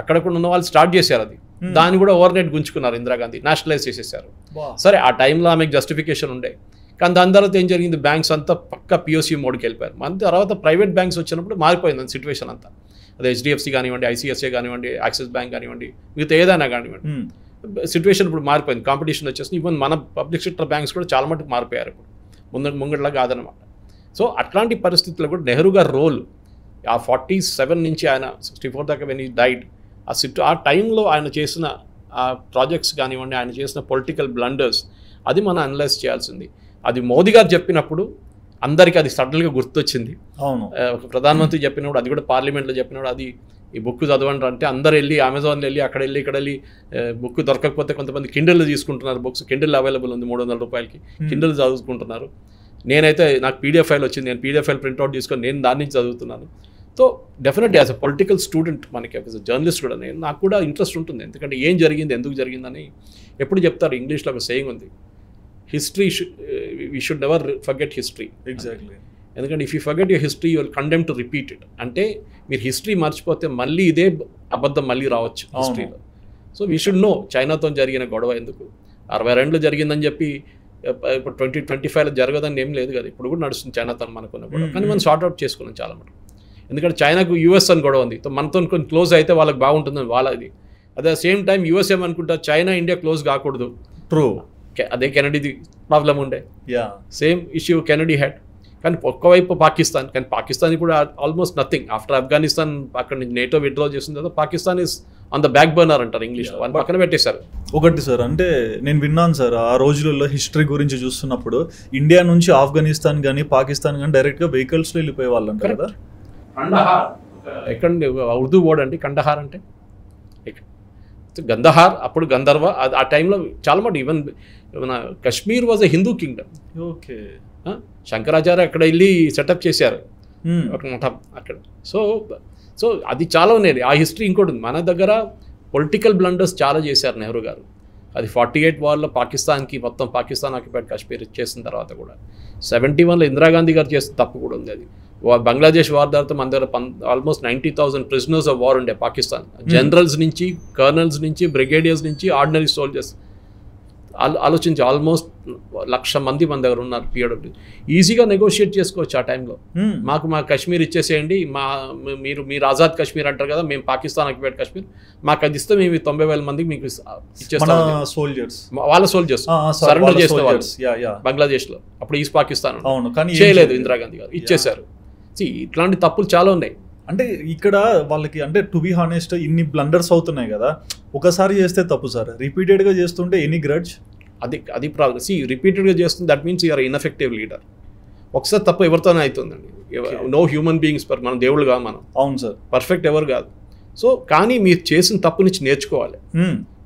C: అక్కడ కూడా ఉన్న వాళ్ళు స్టార్ట్ చేశారు అది, దాన్ని కూడా ఓవర్ నైట్ గుంజుకున్నారు ఇందిరాగాంధీ, నేషనలైజ్ చేసేసారు. సరే ఆ టైంలో ఆమెకు జస్టిఫికేషన్ ఉండే, కానీ దాని తర్వాత ఏం జరిగింది, బ్యాంక్స్ అంతా పక్క పిఓసి మోడ్కి వెళ్ళిపోయారు. మన తర్వాత ప్రైవేట్ బ్యాంక్స్ వచ్చినప్పుడు మారిపోయింది సిచ్యువేషన్ అంతా. అది హెచ్డిఎఫ్సి కానివ్వండి, ఐసిఐసిఐ కానివ్వండి, యాక్సిస్ బ్యాంక్ కానివ్వండి, మిగతా ఏదైనా కానివ్వండి, సిచ్యువేషన్ ఇప్పుడు మారిపోయింది. కాంపిటీషన్ వచ్చేసి ఈవెన్ మన పబ్లిక్ సెక్టర్ బ్యాంక్స్ కూడా చాలా మటుకు మారిపోయారు ఇప్పుడు. ముంగట్లా కాదనమాట. సో అట్లాంటి పరిస్థితుల్లో కూడా నెహ్రూ గారి రోల్ ఆ 47 నుంచి ఆయన 64 దాకా వెన్ ఈ డైడ్ ఆ టైంలో ఆయన చేసిన ఆ ప్రాజెక్ట్స్ కానివ్వండి, ఆయన చేసిన పొలిటికల్ బ్లండర్స్, అది మనం అనలైజ్ చేయాల్సింది. అది మోదీ గారు చెప్పినప్పుడు అందరికీ అది సడన్గా గుర్తొచ్చింది.
A: అవును,
C: ఒక ప్రధానమంత్రి చెప్పినప్పుడు, అది కూడా పార్లమెంట్లో చెప్పినప్పుడు, అది ఈ బుక్ చదవండి అంటే అందరు వెళ్ళి అమెజాన్లో వెళ్ళి అక్కడ వెళ్ళి ఇక్కడ వెళ్ళి బుక్ దొరకకపోతే కొంతమంది కిండిల్ తీసుకుంటున్నారు. బుక్స్ కిండిల్ అవైలబుల్ ఉంది 300 రూపాయలకి, కిండిల్ చదువుకుంటున్నారు. నేనైతే నాకు పీడిఎఫ్ ఫైల్ వచ్చింది, నేను పీడిఎఫ్ ఫైల్ ప్రింట్అవుట్ తీసుకొని నేను దాని నుంచి చదువుతున్నాను. So definitely as a political student, మనకి యాజ్ అ జర్నలిస్ట్ కూడా నాకు కూడా ఇంట్రెస్ట్ ఉంటుంది. ఎందుకంటే ఏం జరిగింది, ఎందుకు జరిగిందని ఎప్పుడు చెప్తారు. ఇంగ్లీష్లో ఒక సేయింగ్ ఉంది, history we should never forget history.
A: Exactly.
C: ఎందుకంటే if you forget your history you will condemn to repeat it. అంటే మీరు హిస్టరీ మర్చిపోతే మళ్ళీ ఇదే అబద్ధం మళ్ళీ రావచ్చు హిస్టరీలో. సో వీ షుడ్ నో చైనాతో జరిగిన గొడవ ఎందుకు 62లో జరిగిందని చెప్పి ఇప్పుడు 2025లో జరగదని ఏం లేదు కదా. ఇప్పుడు కూడా నడుస్తుంది చైనాతో మనకున్న గొడవ, కానీ మనం సార్ట్అవుట్ చేసుకున్నాం చాలా మటుకు. ఎందుకంటే చైనాకు యూఎస్ అని గొడవ ఉంది, మనతో కొన్ని క్లోజ్ అయితే వాళ్ళకి బాగుంటుందని వాళ్ళది. అదే సేమ్ టైం యూఎస్ ఏమనుకుంటా, చైనా ఇండియా క్లోజ్ కాకూడదు.
A: ట్రూ.
C: అదే కెనడీది ప్రాబ్లం ఉండే, సేమ్ ఇష్యూ కెనడీ హ్యాడ్. కానీ ఒక్కవైపు పాకిస్తాన్, కానీ పాకిస్తాన్ ఇప్పుడు ఆల్మోస్ట్ నథింగ్ ఆఫ్టర్ ఆఫ్ఘనిస్తాన్. అక్కడ నుంచి నేటో విత్డ్రా చేసిన తర్వాత Pakistan is on the back burner అంటారు ఇంగ్లీష్లో, వాళ్ళు పక్కన పెట్టేశారు.
A: ఒకటి సార్, అంటే నేను విన్నాను సార్, ఆ రోజులలో హిస్టరీ గురించి చూస్తున్నప్పుడు ఇండియా నుంచి ఆఫ్ఘనిస్తాన్ కానీ పాకిస్తాన్ కానీ డైరెక్ట్గా వెహికల్స్లో వెళ్ళిపోయే వాళ్ళు అంటారు కదా.
C: కండహార్ ఎక్కడండి, ఉర్దూ వర్డ్ అండి కండహార్ అంటే. గంధహార్ అప్పుడు గంధర్వ, ఆ టైంలో చాలా మటు ఈవెన్ మన Kashmir was a Hindu Kingdom.
A: Okay.
C: Shankaracharya అక్కడ వెళ్ళి సెటప్ చేశారు ఒక మఠం అక్కడ. సో అది చాలా ఉన్నాయి. ఆ హిస్టరీ ఇంకోటి ఉంది మన దగ్గర. పొలిటికల్ బ్లండర్స్ చాలా చేశారు నెహ్రూ గారు. అది 48 వార్లో పాకిస్తాన్కి, మొత్తం పాకిస్తాన్ ఆక్యుపైడ్ కాశ్మీర్ చేసిన తర్వాత కూడా 71లో ఇందిరాగాంధీ గారు చేసిన తప్పు కూడా ఉంది. అది బంగ్లాదేశ్ వార్ తర్వాత మన దగ్గర ఆల్మోస్ట్ 90,000 ప్రిజనర్స్ ఆఫ్ వార్ ఉండే పాకిస్తాన్. జనరల్స్ నుంచి, కర్నల్స్ నుంచి, బ్రిగేడియర్స్ నుంచి, ఆర్డినరీ సోల్జర్స్. ఆలోచించి ఆల్మోస్ట్ 1,00,000 మంది మన దగ్గర ఉన్నారు. POW ఈజీగా నెగోషియేట్ చేసుకోవచ్చు ఆ టైంలో. మా కాశ్మీర్ ఇచ్చేసేయండి, మీరు ఆజాద్ కాశ్మీర్ అంటారు కదా, మేము పాకిస్తాన్ ఆక్యుపైడ్ కాశ్మీర్, మాకు అది ఇస్తే మేము 90,000 మందికి మీకు ఇచ్చేస్తాం. వాళ్ళ సోల్జర్స్ సరెండర్ చేసేవాళ్ళు బంగ్లాదేశ్లో. అప్పుడు ఈస్ట్ పాకిస్తాన్ చేయలేదు ఇందిరాగాంధీ గారు, ఇచ్చేశారు. ఇట్లాంటి తప్పులు చాలా ఉన్నాయి.
A: అంటే ఇక్కడ వాళ్ళకి, అంటే టు బి హానెస్ట్, ఇన్ని బ్లండర్స్ అవుతున్నాయి కదా, ఒకసారి చేస్తే తప్పు సార్, రిపీటెడ్గా చేస్తుంటే ఎనీ గ్రడ్జ్,
C: అది ప్రాబ్లం. రిపీటెడ్గా చేస్తుంది, that means you are ineffective leader. ఒకసారి తప్పు ఎవరితోనే అవుతుందండి. నో హ్యూమన్ బీయింగ్స్ మనం దేవుళ్ళు కాదు, మనం.
A: అవును సార్,
C: పర్ఫెక్ట్ ఎవరు కాదు. సో కానీ మీరు చేసిన తప్పు నుంచి నేర్చుకోవాలి.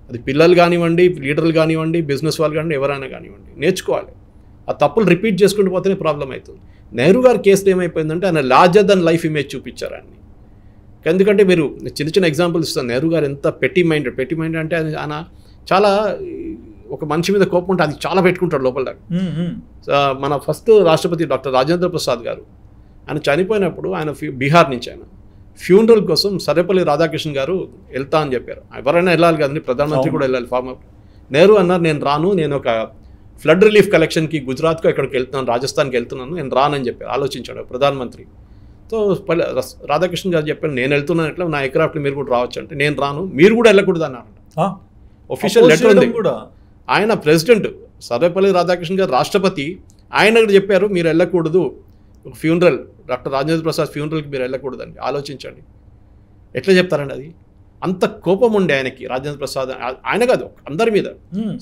C: అది పిల్లలు కానివ్వండి, లీడర్లు కానివ్వండి, బిజినెస్ వాళ్ళు కానివ్వండి, ఎవరైనా కానివ్వండి, నేర్చుకోవాలి. ఆ తప్పులు రిపీట్ చేసుకుంటూ పోతేనే ప్రాబ్లం అవుతుంది. నెహ్రూ గారి కేసులో ఏమైపోయిందంటే ఆయన లార్జర్ దన్ లైఫ్ ఇమేజ్ చూపించారు ఆయన్ని. ఎందుకంటే మీరు చిన్న చిన్న ఎగ్జాంపుల్స్ ఇస్తాను. నెహ్రూ గారు ఎంత పెట్టి మైండెడ్ అంటే ఆయన చాలా ఒక మనిషి మీద కోపం ఉంటే అది చాలా పెట్టుకుంటాడు లోపల దాకా. మన ఫస్ట్ రాష్ట్రపతి డాక్టర్ రాజేంద్ర ప్రసాద్ గారు ఆయన చనిపోయినప్పుడు, ఆయన బీహార్ నుంచి ఆయన ఫ్యూనరల్ కోసం సర్వేపల్లి రాధాకృష్ణ గారు వెళ్తా అని చెప్పారు. ఎవరైనా వెళ్ళాలి కదండి, ప్రధానమంత్రి కూడా వెళ్ళాలి. నెహ్రూ అన్నారు, నేను రాను, నేను ఒక ఫ్లడ్ రిలీఫ్ కలెక్షన్కి గుజరాత్కు ఎక్కడికి వెళ్తున్నాను, రాజస్థాన్కి వెళ్తున్నాను, నేను రానని చెప్పారు. ఆలోచించాడు ప్రధానమంత్రి. సో రాధాకృష్ణ గారు చెప్పారు, నేను వెళ్తున్నాను, ఎట్లా నా ఎయిర్క్రాఫ్ట్లో మీరు కూడా రావచ్చు అంటే, నేను రాను, మీరు కూడా వెళ్ళకూడదు అన్నారంట. ఒఫీషియల్ లెటర్ ఉంది. ఆయన ప్రెసిడెంట్ సర్వేపల్లి రాధాకృష్ణ గారు రాష్ట్రపతి, ఆయన కూడా చెప్పారు మీరు వెళ్ళకూడదు, ఫ్యూనరల్ డాక్టర్ రాజేంద్ర ప్రసాద్ ఫ్యూనరల్కి మీరు వెళ్ళకూడదండి. ఆలోచించండి ఎట్లా చెప్తారండి. అది అంత కోపం ఉండే ఆయనకి, రాజేంద్ర ప్రసాద్. ఆయన కాదు, అందరి మీద.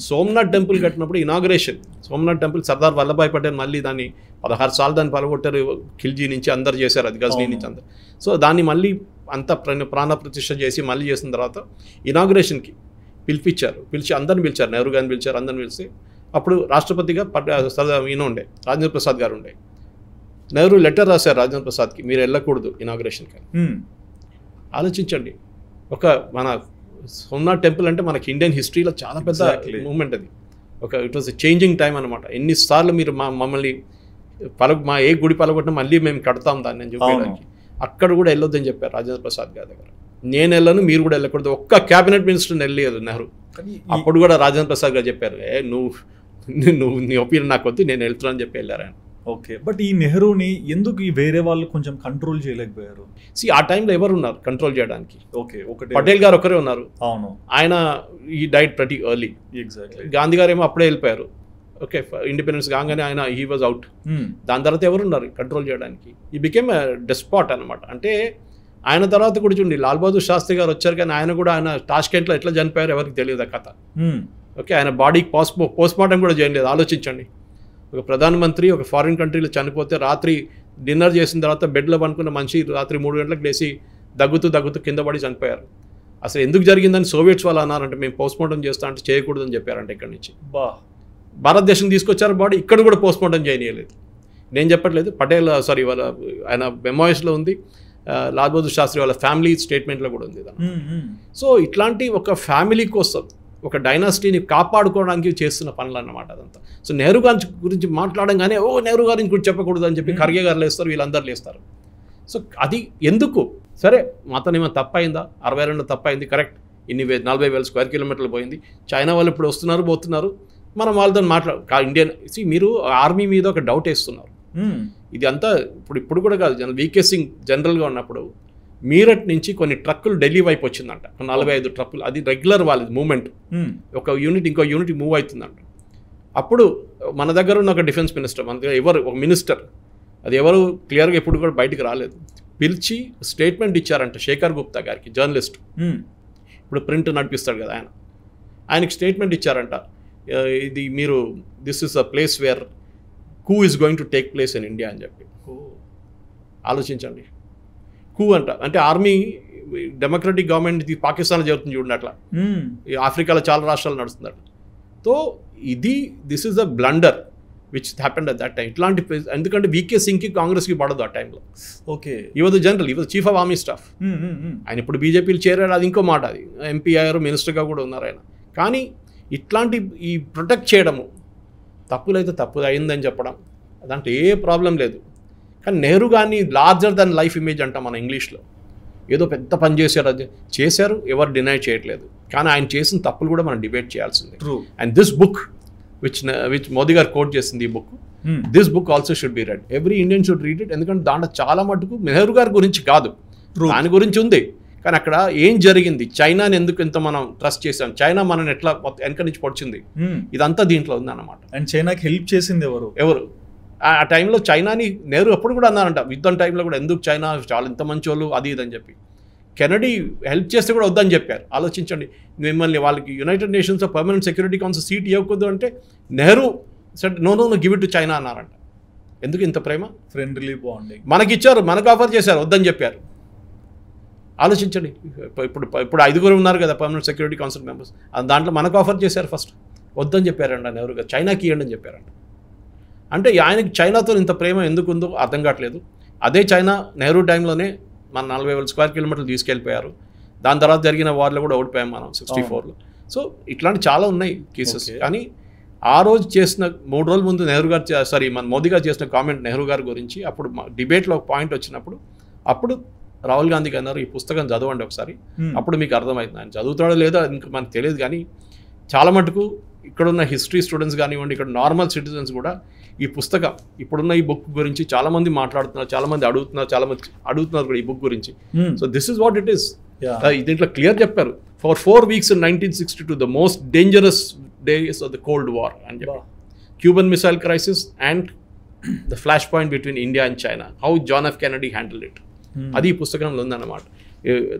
C: సోమనాథ్ టెంపుల్ కట్టినప్పుడు ఇనాగ్రేషన్, సోమనాథ్ టెంపుల్ సర్దార్ వల్లభాయ్ పటేల్ మళ్ళీ దాన్ని 16 సార్లు దాన్ని పలగొట్టారు. ఖిల్జీ నుంచి అందరు చేశారు, అది గజ్నీ నుంచి అందరు. సో దాన్ని మళ్ళీ అంత ప్రాణ ప్రతిష్ఠ చేసి మళ్ళీ చేసిన తర్వాత ఇనాగ్రేషన్కి పిలిచి అందరిని పిలిచారు. నెహ్రూ గారిని పిలిచారు, అందరిని పిలిచి అప్పుడు రాష్ట్రపతిగా ఈయన ఉండే, రాజేంద్ర ప్రసాద్ గారు ఉండే. నెహ్రూ లెటర్ రాశారు రాజేంద్ర ప్రసాద్కి, మీరు వెళ్ళకూడదు ఇనాగ్రేషన్కి. ఆలోచించండి, ఒక మన సోమనాథ్ టెంపుల్ అంటే మనకి ఇండియన్ హిస్టరీలో చాలా పెద్ద మూమెంట్ అది. It was a changing time అనమాట. ఎన్నిసార్లు మీరు మమ్మల్ని మా ఏ గుడి పలగొట్టినా మళ్ళీ మేము కడతాం దాన్ని అని చెప్పడానికి. అక్కడ కూడా వెళ్ళొద్దని చెప్పారు రాజేంద్ర ప్రసాద్ గారి దగ్గర. నేను వెళ్ళను, మీరు కూడా వెళ్ళకూడదు. ఒక్క క్యాబినెట్ మినిస్టర్ని వెళ్ళలేదు నెహ్రూ. అప్పుడు కూడా రాజేంద్ర ప్రసాద్ గారు చెప్పారు, నువ్వు నీ ఒపీనియన్ నాకు వద్దు, నేను వెళ్తున్నాను చెప్పి వెళ్ళారు ఆయన.
A: ఓకే, బట్ ఈ నెహ్రూని ఎందుకు ఈ వేరే వాళ్ళు కొంచెం కంట్రోల్ చేయలేకపోయారు?
C: ఆ టైంలో ఎవరు ఉన్నారు కంట్రోల్ చేయడానికి?
A: ఓకే,
C: పటేల్ గారు ఒకరే ఉన్నారు.
A: అవును,
C: ఆయన ఈ డైట్ ప్రతి ఎర్లీ.
A: ఎగ్జాక్ట్లీ.
C: గాంధీ గారు ఏమో అప్పుడే వెళ్ళిపోయారు. ఓకే ఇండిపెండెన్స్ కాగానే ఆయన హీ వాజ్ అవుట్. దాని తర్వాత ఎవరున్నారు కంట్రోల్ చేయడానికి? ఈ బికేమ్ డెస్పాట్ అనమాట. అంటే ఆయన తర్వాత కూడా చూడండి లాల్ బహదూర్ శాస్త్రి గారు వచ్చారు, కానీ ఆయన కూడా ఆయన టాష్కెంట్లో ఎట్లా చనిపోయారు ఎవరికి తెలియదు ఆ కథ. ఓకే ఆయన బాడీకి పోస్ట్ మార్టం కూడా చేయలేదు. ఆలోచించండి, ఒక ప్రధానమంత్రి ఒక ఫారిన్ కంట్రీలో చనిపోతే రాత్రి డిన్నర్ చేసిన తర్వాత బెడ్లో పనుకున్న మనిషి రాత్రి 3 గంటలకు లేచి దగ్గుతూ కింద పడి చనిపోయారు. అసలు ఎందుకు జరిగిందని సోవియట్స్ వాళ్ళు అన్నారంటే మేము పోస్ట్ మార్టం చేస్తా అంటే చేయకూడదని చెప్పారంటే ఇక్కడి నుంచి. భారతదేశం తీసుకొచ్చారు బాడీ, ఇక్కడ కూడా పోస్ట్ మార్టం చేయనీయలేదు. నేను చెప్పట్లేదు, పటేల్ వాళ్ళ ఆయన మెమోయిస్లో ఉంది, లాల్ బహదూర్ శాస్త్రి వాళ్ళ ఫ్యామిలీ స్టేట్మెంట్లో కూడా ఉంది. సో ఇట్లాంటి ఒక ఫ్యామిలీ కోసం ఒక డైనాసిటీని కాపాడుకోవడానికి చేస్తున్న పనులు అన్నమాట అదంతా. సో నెహ్రూ గారి గురించి మాట్లాడంగానే నెహ్రూ గారి గురించి చెప్పకూడదు అని చెప్పి ఖర్గే గారు లేస్తారు, వీళ్ళందరూ లేస్తారు. సో అది ఎందుకు? సరే మాతోనేమో తప్పైందా? 62 తప్పైంది, కరెక్ట్. 40,000 స్క్వేర్ కిలోమీటర్లు పోయింది. చైనా వాళ్ళు ఇప్పుడు వస్తున్నారు పోతున్నారు, మనం వాళ్ళతో ఇండియన్ మీరు ఆర్మీ మీద ఒక డౌట్ వేస్తున్నారు. ఇది అంతా ఇప్పుడు కూడా కాదు, వీకే సింగ్ జనరల్గా ఉన్నప్పుడు మీరట్ నుంచి కొన్ని ట్రక్కులు ఢిల్లీ వైపు వచ్చిందంట, 45 ట్రక్కులు. అది రెగ్యులర్ వాళ్ళది మూవ్మెంట్, ఒక యూనిట్ ఇంకో యూనిట్ మూవ్ అవుతుందంట. అప్పుడు మన దగ్గర ఉన్న ఒక డిఫెన్స్ మినిస్టర్, మన దగ్గర ఒక మినిస్టర్, అది ఎవరు క్లియర్గా ఎప్పుడు కూడా బయటకు రాలేదు, పిలిచి స్టేట్మెంట్ ఇచ్చారంట శేఖర్ గుప్తా గారికి, జర్నలిస్ట్, ఇప్పుడు ప్రింట్ నడిపిస్తాడు కదా ఆయనకి స్టేట్మెంట్ ఇచ్చారంట, ఇది మీరు this is a place where coup is going to take place in India అని చెప్పి. ఆలోచించండి, కూ అంట అంటే ఆర్మీ డెమోక్రటిక్ గవర్నమెంట్ ఇది పాకిస్తాన్లో జరుగుతుంది చూడండి, అట్లా ఆఫ్రికాలో చాలా రాష్ట్రాలు నడుస్తుంది అట్లా. So this is a blunder which happened at that time. ఇట్లాంటి ఎందుకంటే వీకే సింగ్కి కాంగ్రెస్కి పడదు ఆ టైంలో. ఓకే ఈ వాజ్ జనరల్, ఈ was chief of army staff. ఆయన ఇప్పుడు బీజేపీలో చేరాడు, అది ఇంకో మాట, అది ఎంపీ అయ్యారు, మినిస్టర్గా కూడా ఉన్నారు ఆయన. కానీ ఇట్లాంటి ఈ ప్రొటెక్ట్ చేయడము తప్పులైతే తప్పు అయిందని చెప్పడం దాంట్లో ఏ ప్రాబ్లం లేదు. కానీ నెహ్రూ గారిని లార్జర్ దెన్ లైఫ్ ఇమేజ్ అంటాం మన ఇంగ్లీష్లో. ఏదో పెద్ద పని చేశారు, అది చేశారు, ఎవరు డినై చేయట్లేదు. కానీ ఆయన చేసిన తప్పులు కూడా మనం డిబేట్ చేయాల్సిందే. And this book which Modi గారు కోట్ చేసింది, ఈ book, this book also should be red. Every Indian should read it. ఎందుకంటే దాంట్లో చాలా మటుకు నెహ్రూ గారి గురించి కాదు, దాని గురించి ఉంది. కానీ అక్కడ ఏం జరిగింది, చైనాని ఎందుకు ఇంత మనం ట్రస్ట్ చేసాం, చైనా మనని ఎట్లా వెనక నుంచి పొడిచింది, ఇదంతా దీంట్లో ఉంది అన్నమాట.
A: అండ్ చైనాకి హెల్ప్ చేసింది ఎవరు
C: ఆ టైంలో చైనాని నెహ్రూ అప్పుడు కూడా అన్నారంట, యుద్ధం టైంలో కూడా ఎందుకు చైనా చాలా ఇంత మంచి వాళ్ళు అది ఇదని చెప్పి. కెనడీ హెల్ప్ చేస్తే కూడా వద్దని చెప్పారు. ఆలోచించండి, మిమ్మల్ని వాళ్ళకి యునైటెడ్ నేషన్స్లో పర్మనెంట్ సెక్యూరిటీ కౌన్సిల్ సీట్ ఇవ్వకూడదు అంటే Nehru said no give it to China అన్నారంట. ఎందుకు ఇంత ప్రేమ?
A: Friendly bonding.
C: మనకి ఇచ్చారు, మనకు ఆఫర్ చేశారు, వద్దని చెప్పారు. ఆలోచించండి, ఇప్పుడు 5 ఉన్నారు కదా పర్మనెంట్ సెక్యూరిటీ కౌన్సిల్ మెంబర్స్, దాంట్లో మనకు ఆఫర్ చేశారు, ఫస్ట్ వద్దని చెప్పారంట నెహ్రూ గారు, చైనాకి ఇవ్వండి అని చెప్పారంట. అంటే ఆయనకి చైనాతో ఇంత ప్రేమ ఎందుకు ఉందో అర్థం కావట్లేదు. అదే చైనా నెహ్రూ టైంలోనే మన 40,000 స్క్వేర్ కిలోమీటర్లు తీసుకెళ్ళిపోయారు. దాని తర్వాత జరిగిన వార్లో కూడా ఓడిపోయాం మనం 64లో. సో ఇట్లాంటి చాలా ఉన్నాయి కేసెస్. కానీ ఆ రోజు చేసిన 3 రోజుల ముందు నెహ్రూ గారు మన మోదీ గారు చేసిన కామెంట్ నెహ్రూ గారి గురించి, అప్పుడు డిబేట్లో ఒక పాయింట్ వచ్చినప్పుడు అప్పుడు రాహుల్ గాంధీకి అన్నారు, ఈ పుస్తకం చదవండి ఒకసారి, అప్పుడు మీకు అర్థమవుతుంది. ఆయన చదువుతాడో లేదో ఇంకా మనకు తెలియదు. కానీ చాలా మటుకు ఇక్కడున్న హిస్టరీ స్టూడెంట్స్ కానివ్వండి, ఇక్కడ నార్మల్ సిటిజన్స్ కూడా ఈ పుస్తకం, ఇప్పుడున్న ఈ బుక్ గురించి చాలామంది మాట్లాడుతున్నారు, చాలామంది అడుగుతున్నారు కూడా ఈ బుక్ గురించి. So this is what it is. దీంట్లో క్లియర్ చెప్పారు, for 4 weeks in 1962 the most dangerous days of the cold war అని చెప్పి, Cuban missile crisis and the flash point between India and China, how John F Kennedy handle it. అది ఈ పుస్తకంలో ఉందన్నమాట.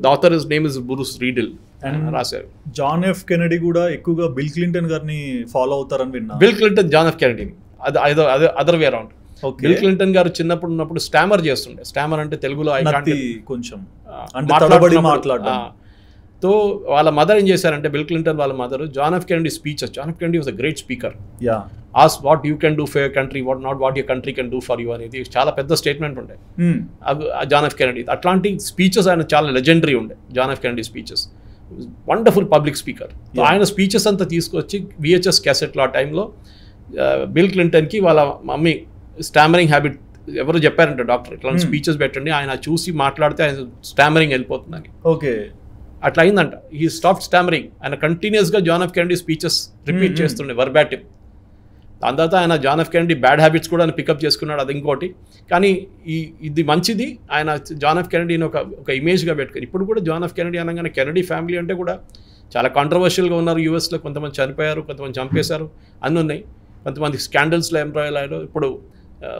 C: The author his name is Bruce Riedel రాశారు.
A: John F Kennedy కూడా ఎక్కువగా Bill Clinton గారిని ఫాలో అవుతారని విన్నా.
C: బిల్ క్లింటన్ జాన్ ఎఫ్ కెనడీని, అది other way around. Bill Clinton గారు చిన్నప్పుడు ఉన్నప్పుడు స్టామర్ చేస్తుండే. స్టామర్ అంటే తెలుగులో
A: కొంచెం
C: మాట్లాడడం. తో వాళ్ళ మదర్ ఏం చేశారంటే, బిల్ క్లింటన్ వాళ్ళ mother John F Kennedy speeches, John F Kennedy was a great speaker, ask what you can do for your country, what not what your country can do for you అనేది చాలా పెద్ద statement ఉండే John F Kennedy. అట్లాంటి speeches ఆయన చాలా legendary ఉండే John F Kennedy speeches. Wonderful public speaker. ఆయన speeches అంతా తీసుకొచ్చి VHS క్యాసెట్లో ఆ టైంలో బిల్ క్లింటన్కి వాళ్ళ మమ్మీ స్టామరింగ్ హ్యాబిట్ ఎవరు చెప్పారంటే, డాక్టర్ ఇట్లాంటి స్పీచెస్ పెట్టండి, ఆయన చూసి మాట్లాడితే ఆయన స్టామరింగ్ వెళ్ళిపోతుందని.
A: ఓకే,
C: అట్లా అయిందంట. ఈ స్టాప్ స్టామరింగ్. ఆయన కంటిన్యూస్గా John F Kennedy speeches repeat చేస్తుండే వర్బాటిమ్. దాని తర్వాత ఆయన John F Kennedy bad habits కూడా ఆయన పికప్ చేసుకున్నాడు, అది ఇంకోటి. కానీ ఇది మంచిది. ఆయన జాన్ ఎఫ్ కెనడీని ఒక ఇమేజ్గా పెట్టుకుని, ఇప్పుడు కూడా జాన్ ఎఫ్ కెనడీ అనగానే కెనడీ ఫ్యామిలీ అంటే కూడా చాలా కాంట్రవర్షియల్గా ఉన్నారు. US లో కొంతమంది చనిపోయారు, కొంతమంది చంపేశారు, అన్నీ ఉన్నాయి. కొంతమంది స్కాండల్స్లో ఎంప్లాయ్ అయ్యారు. ఇప్పుడు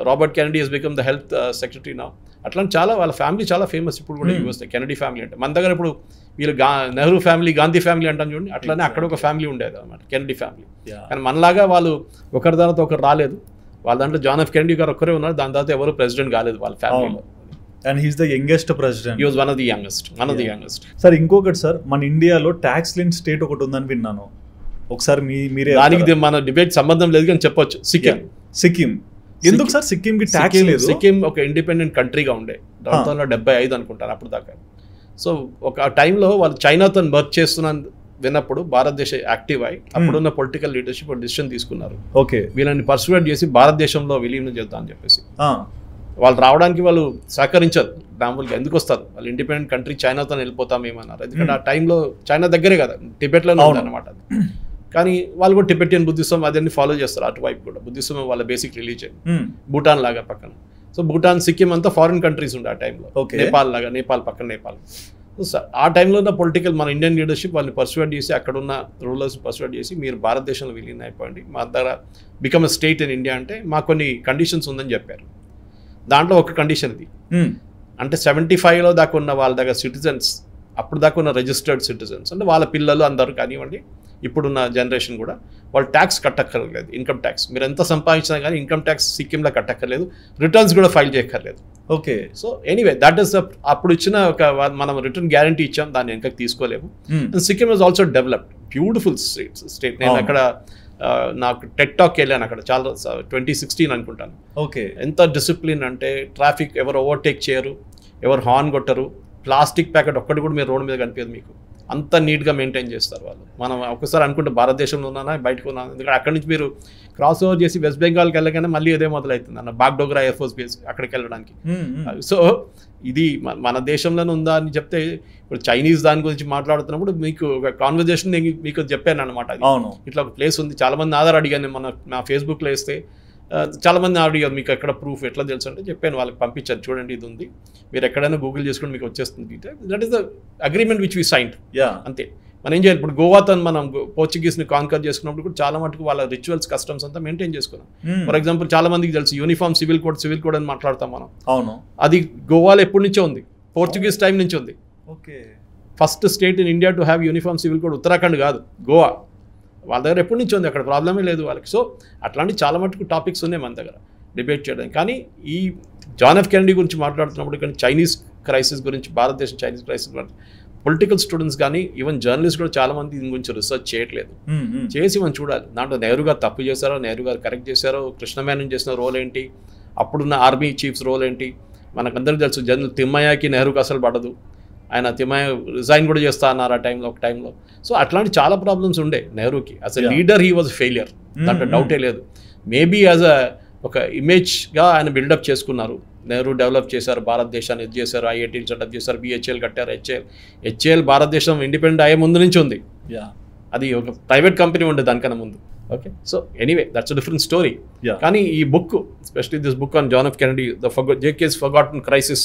C: Robert Kennedy he's become the health secretary నా. అట్లాంటి చాలా వాళ్ళ ఫ్యామిలీ చాలా ఫేమస్ ఇప్పుడు కూడా యూఎస్. కెనడీ ఫ్యామిలీ అంటే మన దగ్గర ఇప్పుడు వీళ్ళు నెహ్రూ ఫ్యామిలీ, గాంధీ ఫ్యామిలీ అంటాం చూడండి, అట్లానే అక్కడ ఒక ఫ్యామిలీ ఉండేది అనమాట, కెనడీ ఫ్యామిలీ. కానీ మనలాగా వాళ్ళు ఒకరి తర్వాత ఒకరు రాలేదు. వాళ్ళ దాంట్లో జాన్ ఎఫ్ కెనడీ గారు ఒక్కరే ఉన్నారు, దాని తర్వాత ఎవరు ప్రెసిడెంట్ కాలేదు వాళ్ళ ఫ్యామిలీలో.
A: And he's the youngest president.
C: He was one of the youngest.
A: Sir ఇంకొకటి సార్, మన ఇండియాలో ట్యాక్స్ లిన్ స్టేట్ ఒకటి ఉందని విన్నాను, ఒకసారి మీరే.
C: దానికి మన డిబేట్ సంబంధం లేదు కానీ చెప్పొచ్చు, సిక్కిం.
A: ఎందుకు సార్ సిక్కింకి ట్యాక్స్ లేదు?
C: సిక్కిం ఒక ఇండిపెండెంట్ కంట్రీగా ఉండే 1975 అనుకుంటాను అప్పుడు దాకా. సో ఒక టైంలో వాళ్ళు చైనాతో వర్క్ చేస్తున్నాను విన్నప్పుడు భారతదేశం యాక్టివ్ అయ్యి అప్పుడున్న పొలిటికల్ లీడర్షిప్ డిసిషన్ తీసుకున్నారు.
A: ఓకే,
C: వీళ్ళని పర్సువేట్ చేసి భారతదేశంలో విలీనం చేద్దాం అని చెప్పేసి. వాళ్ళు రావడానికి వాళ్ళు సహకరించారు మామూలుగా. ఎందుకు వస్తారు వాళ్ళు, ఇండిపెండెంట్ కంట్రీ చైనాతో వెళ్ళిపోతామేమన్నారు. ఎందుకంటే ఆ టైంలో చైనా దగ్గరే కదా, టిబెట్లోనే ఉందన్నమాట అది. కానీ వాళ్ళు కూడా టిబెటియన్ బుద్ధిజం అదన్నీ ఫాలో చేస్తారు అటువైపు కూడా. బుద్ధిజం వాళ్ళ బేసిక్ రిలీజియన్, భూటాన్ లాగా పక్కన. సో భూటాన్, సిక్కిం అంతా ఫారిన్ కంట్రీస్ ఉండే ఆ టైంలో, నేపాల్ లాగా, నేపాల్ పక్కన నేపాల్. సో ఆ టైంలో ఉన్న పొలిటికల్ మన ఇండియన్ లీడర్షిప్ వాళ్ళని పర్సువేట్ చేసి, అక్కడున్న రూలర్స్ పర్సువేట్ చేసి, మీరు భారతదేశంలో విలీనం అయిపోండి, మా దగ్గర become a state in India అంటే మాకు కొన్ని కండిషన్స్ ఉందని చెప్పారు. దాంట్లో ఒక కండిషన్ ఇది, అంటే 75లో దాకా ఉన్న వాళ్ళ దగ్గర సిటిజన్స్, అప్పుడు దాకా ఉన్న రిజిస్టర్డ్ సిటిజన్స్ అంటే వాళ్ళ పిల్లలు అందరూ కానివ్వండి, ఇప్పుడున్న జనరేషన్ కూడా వాళ్ళు ట్యాక్స్ కట్టక్కర్లేదు, ఇన్కమ్ ట్యాక్స్. మీరు ఎంత సంపాదించినా కానీ ఇన్కమ్ ట్యాక్స్ సిక్కింలో కట్టక్కర్లేదు, రిటర్న్స్ కూడా ఫైల్ చేయక్కర్లేదు.
A: Okay,
C: so anyway that is అప్పుడు ఇచ్చిన ఒక మనం రిటర్న్ గ్యారంటీ ఇచ్చాం, దాన్ని వెనకకి తీసుకోలేము. And Sikkim was also developed, beautiful state. నేను అక్కడ నాకు టెక్ టాక్ వెళ్ళాను అక్కడ, చాలా 2016 అనుకుంటాను.
A: ఓకే, ఎంత
C: డిసిప్లిన్ అంటే ట్రాఫిక్ ఎవరు ఓవర్టేక్ చేయరు, ఎవరు హార్న్ కొట్టరు, ప్లాస్టిక్ ప్యాకెట్ ఒక్కటి కూడా మీరు రోడ్డు మీద కనిపించదు మీకు, అంత నీట్గా మెయింటైన్ చేస్తారు వాళ్ళు. మనం ఒకసారి అనుకుంటే భారతదేశంలో ఉన్నానా బయటకు ఉన్నాను, ఎందుకంటే అక్కడి నుంచి మీరు క్రాస్ ఓవర్ చేసి వెస్ట్ బెంగాల్కి వెళ్ళగానే మళ్ళీ అదే మొదలవుతుంది అన్న, బాగ్డోగ్రా ఎయిర్ ఫోర్స్ బేస్ అక్కడికి వెళ్ళడానికి. సో ఇది మన దేశంలోనే ఉందా అని చెప్తే, ఇప్పుడు చైనీస్ దాని గురించి మాట్లాడుతున్నప్పుడు మీకు ఒక కాన్వర్జేషన్ నేను మీకు చెప్పాను అనమాట. ఇట్లా ఒక ప్లేస్ ఉంది, చాలామంది ఆధార్ అడిగాను నా ఫేస్బుక్లో వేస్తే, చాలామంది అడిగారు మీకు ఎక్కడ ప్రూఫ్ ఎట్లా తెలుసు అంటే చెప్పాను, వాళ్ళకి పంపించాను, చూడండి ఇది ఉంది, మీరు ఎక్కడైనా గూగుల్ చేసుకుని మీకు వచ్చేస్తుంది. That is the agreement which we signed. అంతే, మనం ఏం చేయాలి. ఇప్పుడు గోవాతో మనం పోర్చుగీస్ని కాన్కర్ చేసుకున్నప్పుడు కూడా చాలా మటుకు వాళ్ళ రిచువల్స్ కస్టమ్స్ అంతా మెయింటైన్ చేసుకున్నాం. ఫర్ ఎగ్జాంపుల్ చాలా మందికి తెలుసు యూనిఫామ్ సివిల్ కోడ్ అని మాట్లాడతాం మనం. అవును, అది గోవాలో ఎప్పటి నుంచో ఉంది, పోర్చుగీస్ టైం నుంచి ఉంది. Okay, first state in India to have uniform civil code Uttarakhand కాదు, గోవా. వాళ్ళ దగ్గర ఎప్పటి నుంచి ఉంది, అక్కడ ప్రాబ్లమే లేదు వాళ్ళకి. సో అట్లాంటి చాలా మటుకు టాపిక్స్ ఉన్నాయి మన దగ్గర డిబేట్ చేయడానికి. కానీ ఈ జాన్ ఎఫ్ కెనడీ గురించి మాట్లాడుతున్నప్పుడు కానీ చైనీస్ క్రైసిస్ గురించి, భారతదేశం చైనీస్ క్రైసిస్ గురించి పొలిటికల్ స్టూడెంట్స్ కానీ ఈవెన్ జర్నలిస్ట్ కూడా చాలామంది దీని గురించి రీసెర్చ్ చేయట్లేదు. చేసి మనం చూడాలి దాంట్లో నెహ్రూ గారు తప్పు చేశారో, నెహ్రూ గారు కరెక్ట్ చేశారో, కృష్ణమేనన్ చేసిన రోల్ ఏంటి, అప్పుడున్న ఆర్మీ చీఫ్స్ రోల్ ఏంటి. మనకందరికీ తెలుసు జనరల్ తిమ్మయ్యకి నెహ్రూకి అసలు పడదు, ఆయన తిమ్మయ్య రిజైన్ కూడా చేస్తా అన్నారు ఆ టైంలో, ఒక టైంలో. సో అట్లాంటి చాలా ప్రాబ్లమ్స్ ఉండే నెహ్రూకి. As a leader he was failure, దాంట్లో డౌటే లేదు. మేబీ యాజ్ ఒక ఇమేజ్గా ఆయన బిల్డప్ చేసుకున్నారు. నెహ్రూ డెవలప్ చేశారు భారతదేశాన్ని, ఇది చేశారు, ఐఐటీలు సెటప్ చేశారు, బిహెచ్ఎల్ కట్టారు, హెచ్ఏఎల్ భారతదేశం ఇండిపెండెంట్ అయ్యే ముందు నుంచి ఉంది, అది ఒక ప్రైవేట్ కంపెనీ ఉండే దానికన్నా ముందు. Okay, so anyway that's a different story. కానీ ఈ book, especially this book on John F Kennedy, JK's forgotten crisis,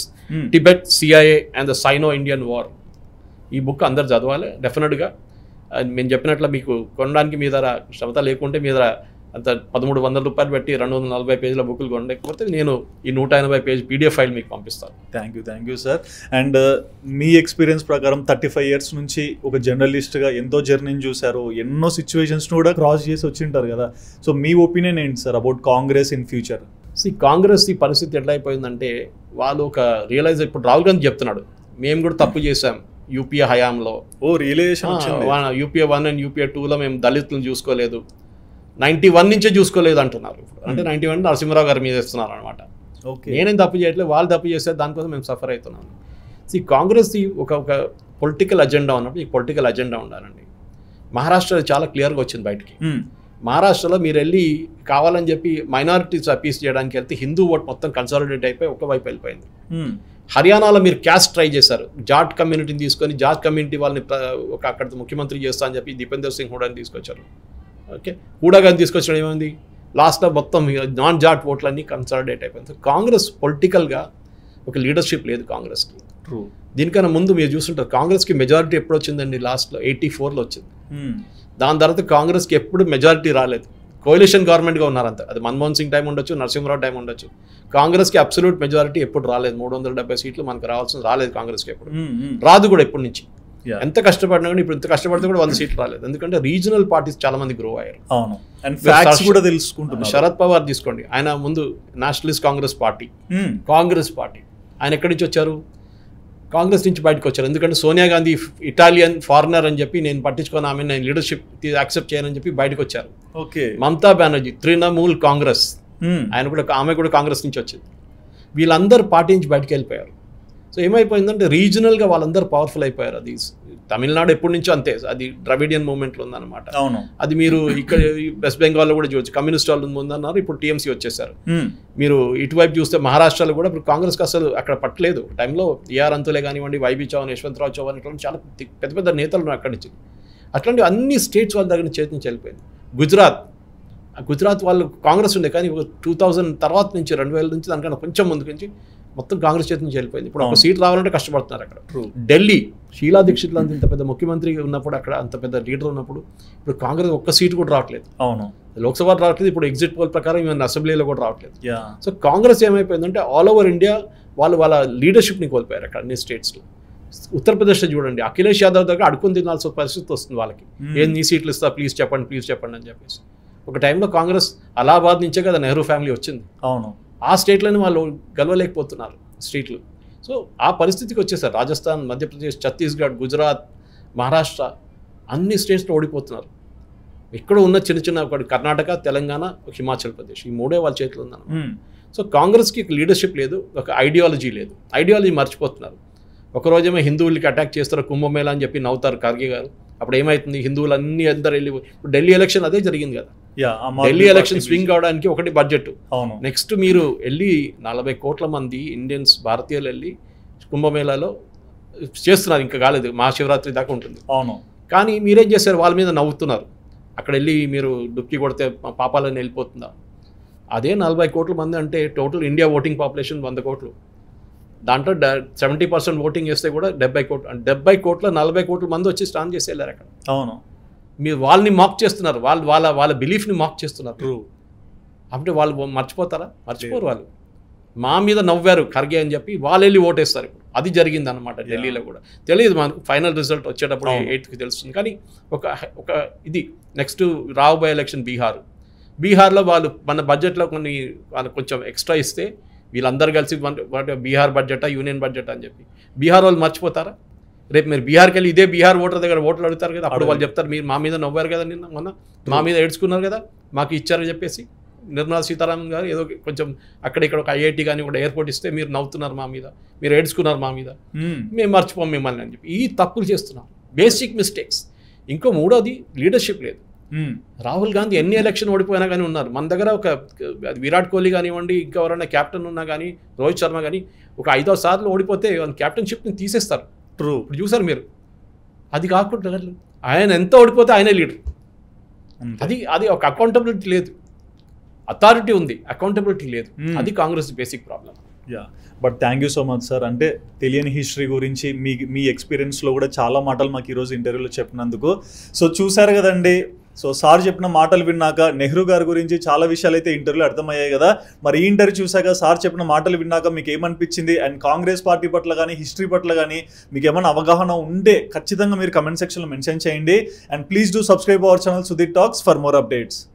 C: Tibet, CIA and the Sino Indian war, ఈ బుక్ అందరు చదవాలి డెఫినెట్గా. మేము చెప్పినట్లు మీకు కొనడానికి మీ ధర శ్రమత లేకుంటే మీ ధర అంత 1300 రూపాయలు పెట్టి 240 పేజీల బుక్లు కొనలేకపోతే నేను ఈ 180 పేజ్ పీడిఎఫ్ ఫైల్ మీకు పంపిస్తాను.
A: Thank you sir. And me experience ప్రకారం 35 years నుంచి ఒక జర్నలిస్ట్గా ఎంతో జర్నీని చూశారు, ఎన్నో సిచ్యువేషన్స్ను కూడా క్రాస్ చేసి వచ్చింటారు కదా. సో మీ ఒపీనియన్ ఏంటి sir about Congress in future?
C: Congress ఈ పరిస్థితి ఎట్లా అయిపోయిందంటే, వాళ్ళు ఒక రియలైజ్, ఇప్పుడు రాహుల్ గాంధీ చెప్తున్నాడు మేము కూడా తప్పు చేశాం యూపీఏ హయాంలో.
A: రియలైజేషన్
C: యూపీఏ 1 అండ్ యూపీఏ 2లో మేము దళితులను చూసుకోలేదు, 91 నుంచే చూసుకోలేదు అంటున్నారు. ఇప్పుడు అంటే 91 నరసింహరావు గారి మీద ఇస్తున్నారు అనమాట. నేనేం తప్పు చేయట్లేదు, వాళ్ళు తప్పు చేస్తే దానికోసం మేము సఫర్ అవుతున్నాము. కాంగ్రెస్ ఒక పొలిటికల్ అజెండా ఉన్నప్పుడు ఈ పొలిటికల్ అజెండా ఉండాలండి. మహారాష్ట్ర చాలా క్లియర్గా వచ్చింది బయటికి. మహారాష్ట్రలో మీరు వెళ్ళి కావాలని చెప్పి మైనారిటీస్ అపీస్ చేయడానికి వెళ్తే హిందూ ఓట్ మొత్తం కన్సాలిడేట్ అయిపోయి ఒకవైపు వెళ్ళిపోయింది. హర్యానాలో మీరు క్యాస్ట్ ట్రై చేశారు, జాట్ కమ్యూనిటీని తీసుకొని జాట్ కమ్యూనిటీ వాళ్ళని అక్కడ ముఖ్యమంత్రి చేస్తా అని చెప్పి దీపేందర్ సింగ్ హూడాని తీసుకొచ్చారు. ఓకే, హూడా గారిని తీసుకొచ్చడం ఏమైంది, లాస్ట్లో మొత్తం నాన్ జాట్ ఓట్లన్నీ కన్సాలిడేట్ అయిపోయింది. కాంగ్రెస్ పొలిటికల్గా ఒక లీడర్షిప్ లేదు కాంగ్రెస్కి. దీనికన్నా ముందు మీరు చూస్తుంటారు కాంగ్రెస్కి మెజారిటీ ఎప్పుడు వచ్చిందండి, లాస్ట్లో 84లో వచ్చింది. దాని తర్వాత కాంగ్రెస్కి ఎప్పుడు మెజారిటీ రాలేదు. కోalition గవర్నమెంట్గా ఉన్నారు అంత. అది మన్మోహన్ సింగ్ టైం ఉండొచ్చు, నరసింహరావు టైం ఉండొచ్చు. కాంగ్రెస్కి అబ్సల్యూట్ మెజారిటీ ఎప్పుడు రాలేదు. 370 సీట్లు మనకు రావాల్సింది రాలేదు కాంగ్రెస్కి ఎప్పుడు, రాదు కూడా ఎప్పటి నుంచి. ఎంత కష్టపడినా కానీ ఇప్పుడు ఇంత కష్టపడితే కూడా 100 సీట్లు రాలేదు. ఎందుకంటే రీజనల్ పార్టీస్ చాలా మంది గ్రో అయ్యారు.
A: అవును, అండ్ ఫ్యాక్ట్స్ కూడా తెలుసుకుంటున్నారు.
C: శరద్ పవార్ తీసుకోండి, ఆయన ముందు నేషనలిస్ట్ కాంగ్రెస్ పార్టీ, ఆయన ఎక్కడి నుంచి వచ్చారు? కాంగ్రెస్ నుంచి బయటకు వచ్చారు. ఎందుకంటే సోనియా గాంధీ ఇటాలియన్ ఫారినర్ అని చెప్పి నేను పట్టించుకొని ఆమె నేను లీడర్షిప్ యాక్సెప్ట్ చేయనని చెప్పి బయటకు వచ్చారు.
A: ఓకే,
C: మమతా బెనర్జీ తృణమూల్ కాంగ్రెస్, ఆమె కూడా కాంగ్రెస్ నుంచి వచ్చింది. వీళ్ళందరూ పార్టీ నుంచి బయటకు వెళ్ళిపోయారు. సో ఏమైపోయిందంటే రీజనల్గా వాళ్ళందరూ పవర్ఫుల్ అయిపోయారు. అది తమిళనాడు ఎప్పటి నుంచో అంతే, అది ద్రవిడియన్ మూవ్మెంట్లో ఉందన్నమాట. అది మీరు ఇక్కడ వెస్ట్ బెంగాల్లో కూడా చూడొచ్చు, కమ్యూనిస్ట్ వాళ్ళు ముందన్నారు, ఇప్పుడు టీఎంసీ వచ్చేసారు. మీరు ఇటువైపు చూస్తే మహారాష్ట్రలో కూడా ఇప్పుడు కాంగ్రెస్కి అసలు అక్కడ పట్టలేదు. టైంలో ఏఆర్ అంతులే కానివ్వండి, వైబీ చౌహాన్, యశ్వంతరావు చౌహాన్ ఇట్లా చాలా పెద్ద పెద్ద నేతలు అక్కడి నుంచి. అట్లాంటి అన్ని స్టేట్స్ వాళ్ళ దగ్గర చేతి నుంచి వెళ్ళిపోయింది. గుజరాత్ వాళ్ళు కాంగ్రెస్ ఉండే, కానీ 2000 తర్వాత నుంచి 2000 నుంచి దానికన్నా కొంచెం ముందు నుంచి మొత్తం కాంగ్రెస్ చేతి నుంచి వెళ్ళిపోయింది. ఇప్పుడు ఒక సీట్ రావాలంటే కష్టపడుతున్నారు అక్కడ. ఢిల్లీ షీలా దీక్షిత్ లాంటి ఇంత పెద్ద ముఖ్యమంత్రి ఉన్నప్పుడు, అక్కడ అంత పెద్ద లీడర్ ఉన్నప్పుడు, ఇప్పుడు కాంగ్రెస్ ఒక్క సీట్ కూడా రావట్లేదు.
A: అవును,
C: లోక్సభ రావట్లేదు, ఇప్పుడు ఎగ్జిట్ పోల్ ప్రకారం ఈవెన్ అసెంబ్లీలో కూడా రావట్లేదు. సో కాంగ్రెస్ ఏమైపోయిందంటే ఆల్ ఓవర్ ఇండియా వాళ్ళ లీడర్షిప్ని కోల్పోయారు అక్కడ అన్ని స్టేట్స్లో. ఉత్తరప్రదేశ్లో చూడండి, అఖిలేష్ యాదవ్ దగ్గర అడుక్కుని తినాల్సిన పరిస్థితి వస్తుంది వాళ్ళకి. నీ సీట్లు ఇస్తా, ప్లీజ్ చెప్పండి అని చెప్పేసి. ఒక టైంలో కాంగ్రెస్ అలహాబాద్ నుంచే కదా నెహ్రూ ఫ్యామిలీ వచ్చింది.
A: అవును,
C: ఆ స్టేట్లోనే వాళ్ళు గెలవలేకపోతున్నారు స్ట్రీట్లు. సో ఆ పరిస్థితికి వచ్చేసారు. రాజస్థాన్, మధ్యప్రదేశ్, ఛత్తీస్గఢ్, గుజరాత్, మహారాష్ట్ర అన్ని స్టేట్స్లో ఓడిపోతున్నారు. ఇక్కడ ఉన్న చిన్న ఒకటి కర్ణాటక, తెలంగాణ, హిమాచల్ ప్రదేశ్, ఈ మూడే వాళ్ళ చేతిలో ఉందన్నమాట. సో కాంగ్రెస్కి లీడర్షిప్ లేదు, ఒక ఐడియాలజీ లేదు. ఐడియాలజీ మర్చిపోతున్నారు. ఒకరోజేమో హిందువులకి అటాక్ చేస్తారు, కుంభమేళా అని చెప్పి నవ్వుతారు ఖర్గే గారు. అప్పుడు ఏమవుతుంది, హిందువులు అన్ని అందరు వెళ్ళి, ఇప్పుడు ఢిల్లీ ఎలక్షన్ అదే జరిగింది కదా. ఢిల్లీ ఎలక్షన్ స్వింగ్ అవడానికి ఒకటి బడ్జెట్. నెక్స్ట్ మీరు వెళ్ళి 40 కోట్ల మంది ఇండియన్స్, భారతీయులు వెళ్ళి కుంభమేళాలో చేస్తున్నారు. ఇంకా కాలేదు, మహాశివరాత్రి దాకా ఉంటుంది.
A: అవును,
C: కానీ మీరేం చేశారు, వాళ్ళ మీద నవ్వుతున్నారు. అక్కడ వెళ్ళి మీరు డుక్కి కొడితే పాపాలని వెళ్ళిపోతుందా? అదే 40 కోట్ల మంది అంటే టోటల్ ఇండియా ఓటింగ్ పాపులేషన్ 100 కోట్లు. దాంట్లో 70% ఓటింగ్ చేస్తే కూడా 70 కోట్లు. 70 కోట్ల 40 కోట్ల మంది వచ్చి స్టాండ్ చేసి వెళ్ళారు అక్కడ.
A: అవును,
C: మీరు వాళ్ళని మాక్ చేస్తున్నారు, వాళ్ళ బిలీఫ్ని మాక్ చేస్తున్నారు. అంటే వాళ్ళు మర్చిపోతారా? మర్చిపోరు. వాళ్ళు మా మీద నవ్వారు ఖర్గే అని చెప్పి వాళ్ళు వెళ్ళి ఓటేస్తారు. ఇప్పుడు అది జరిగింది అనమాట ఢిల్లీలో కూడా. తెలియదు మనకు, ఫైనల్ రిజల్ట్ వచ్చేటప్పుడు 8కి తెలుస్తుంది. కానీ ఒక ఇది నెక్స్ట్ రాబోయే ఎలక్షన్ బీహార్లో వాళ్ళు మన బడ్జెట్లో వాళ్ళు కొంచెం ఎక్స్ట్రా ఇస్తే వీళ్ళందరూ కలిసి బీహార్ బడ్జెటా, యూనియన్ బడ్జెటా అని చెప్పి బీహార్ వాళ్ళు మర్చిపోతారా? రేపు మీరు బీహార్కి వెళ్ళి ఇదే బీహార్ ఓటర్ దగ్గర ఓట్లు అడుగుతారు కదా, అప్పుడు వాళ్ళు చెప్తారు మీరు మా మీద నవ్వారు కదా, మొన్న మా మీద ఏడ్చుకున్నారు కదా, మాకు ఇచ్చారని చెప్పేసి. నిర్మలా సీతారామన్ గారు ఏదో కొంచెం అక్కడ ఇక్కడ ఒక ఐఐటి కానీ ఒక ఎయిర్పోర్ట్ ఇస్తే మీరు నవ్వుతున్నారు మా మీద, మీరు ఏడ్చుకున్నారు మా మీద, మేము మర్చిపోం మిమ్మల్ని అని చెప్పి ఈ తప్పులు చేస్తున్నాం. Basic mistakes. ఇంకో మూడోది లీడర్షిప్ లేదు. రాహుల్ గాంధీ ఎన్ని ఎలక్షన్ ఓడిపోయినా కానీ ఉన్నారు. మన దగ్గర ఒక విరాట్ కోహ్లీ కానివ్వండి, ఇంకా ఎవరైనా క్యాప్టెన్ ఉన్నా కానీ, రోహిత్ శర్మ కానీ ఒక 5 సార్లు ఓడిపోతే క్యాప్టెన్షిప్ని తీసేస్తారు. ఇప్పుడు చూసారు మీరు. అది కాకుండా ఆయన ఎంత ఓడిపోతే ఆయనే లీడర్. అది ఒక అకౌంటబిలిటీ లేదు. అథారిటీ ఉంది, అకౌంటబిలిటీ లేదు. అది Congress basic problem.
A: But thank you so much sir. అంటే తెలియని హిస్టరీ గురించి మీ ఎక్స్పీరియన్స్లో కూడా చాలా మాటలు మాకు ఈరోజు ఇంటర్వ్యూలో చెప్పినందుకు. సో చూసారు కదండి, సో సార్ చెప్పిన మాటలు విన్నాక నెహ్రూ గారి గురించి చాలా విషయాలు అయితే ఇంటర్వ్యూలో అర్థమయ్యాయి కదా. మరి ఈ ఇంటర్వ్యూ చూసాక, సార్ చెప్పిన మాటలు విన్నాక మీకు ఏమనిపించింది, అండ్ కాంగ్రెస్ పార్టీ పట్ల కానీ హిస్టరీ పట్ల కానీ మీకు ఏమైనా అవగాహన ఉంటే ఖచ్చితంగా మీరు కమెంట్ సెక్షన్లో మెన్షన్ చేయండి. And please do subscribe our channel Sudheer talks for more updates.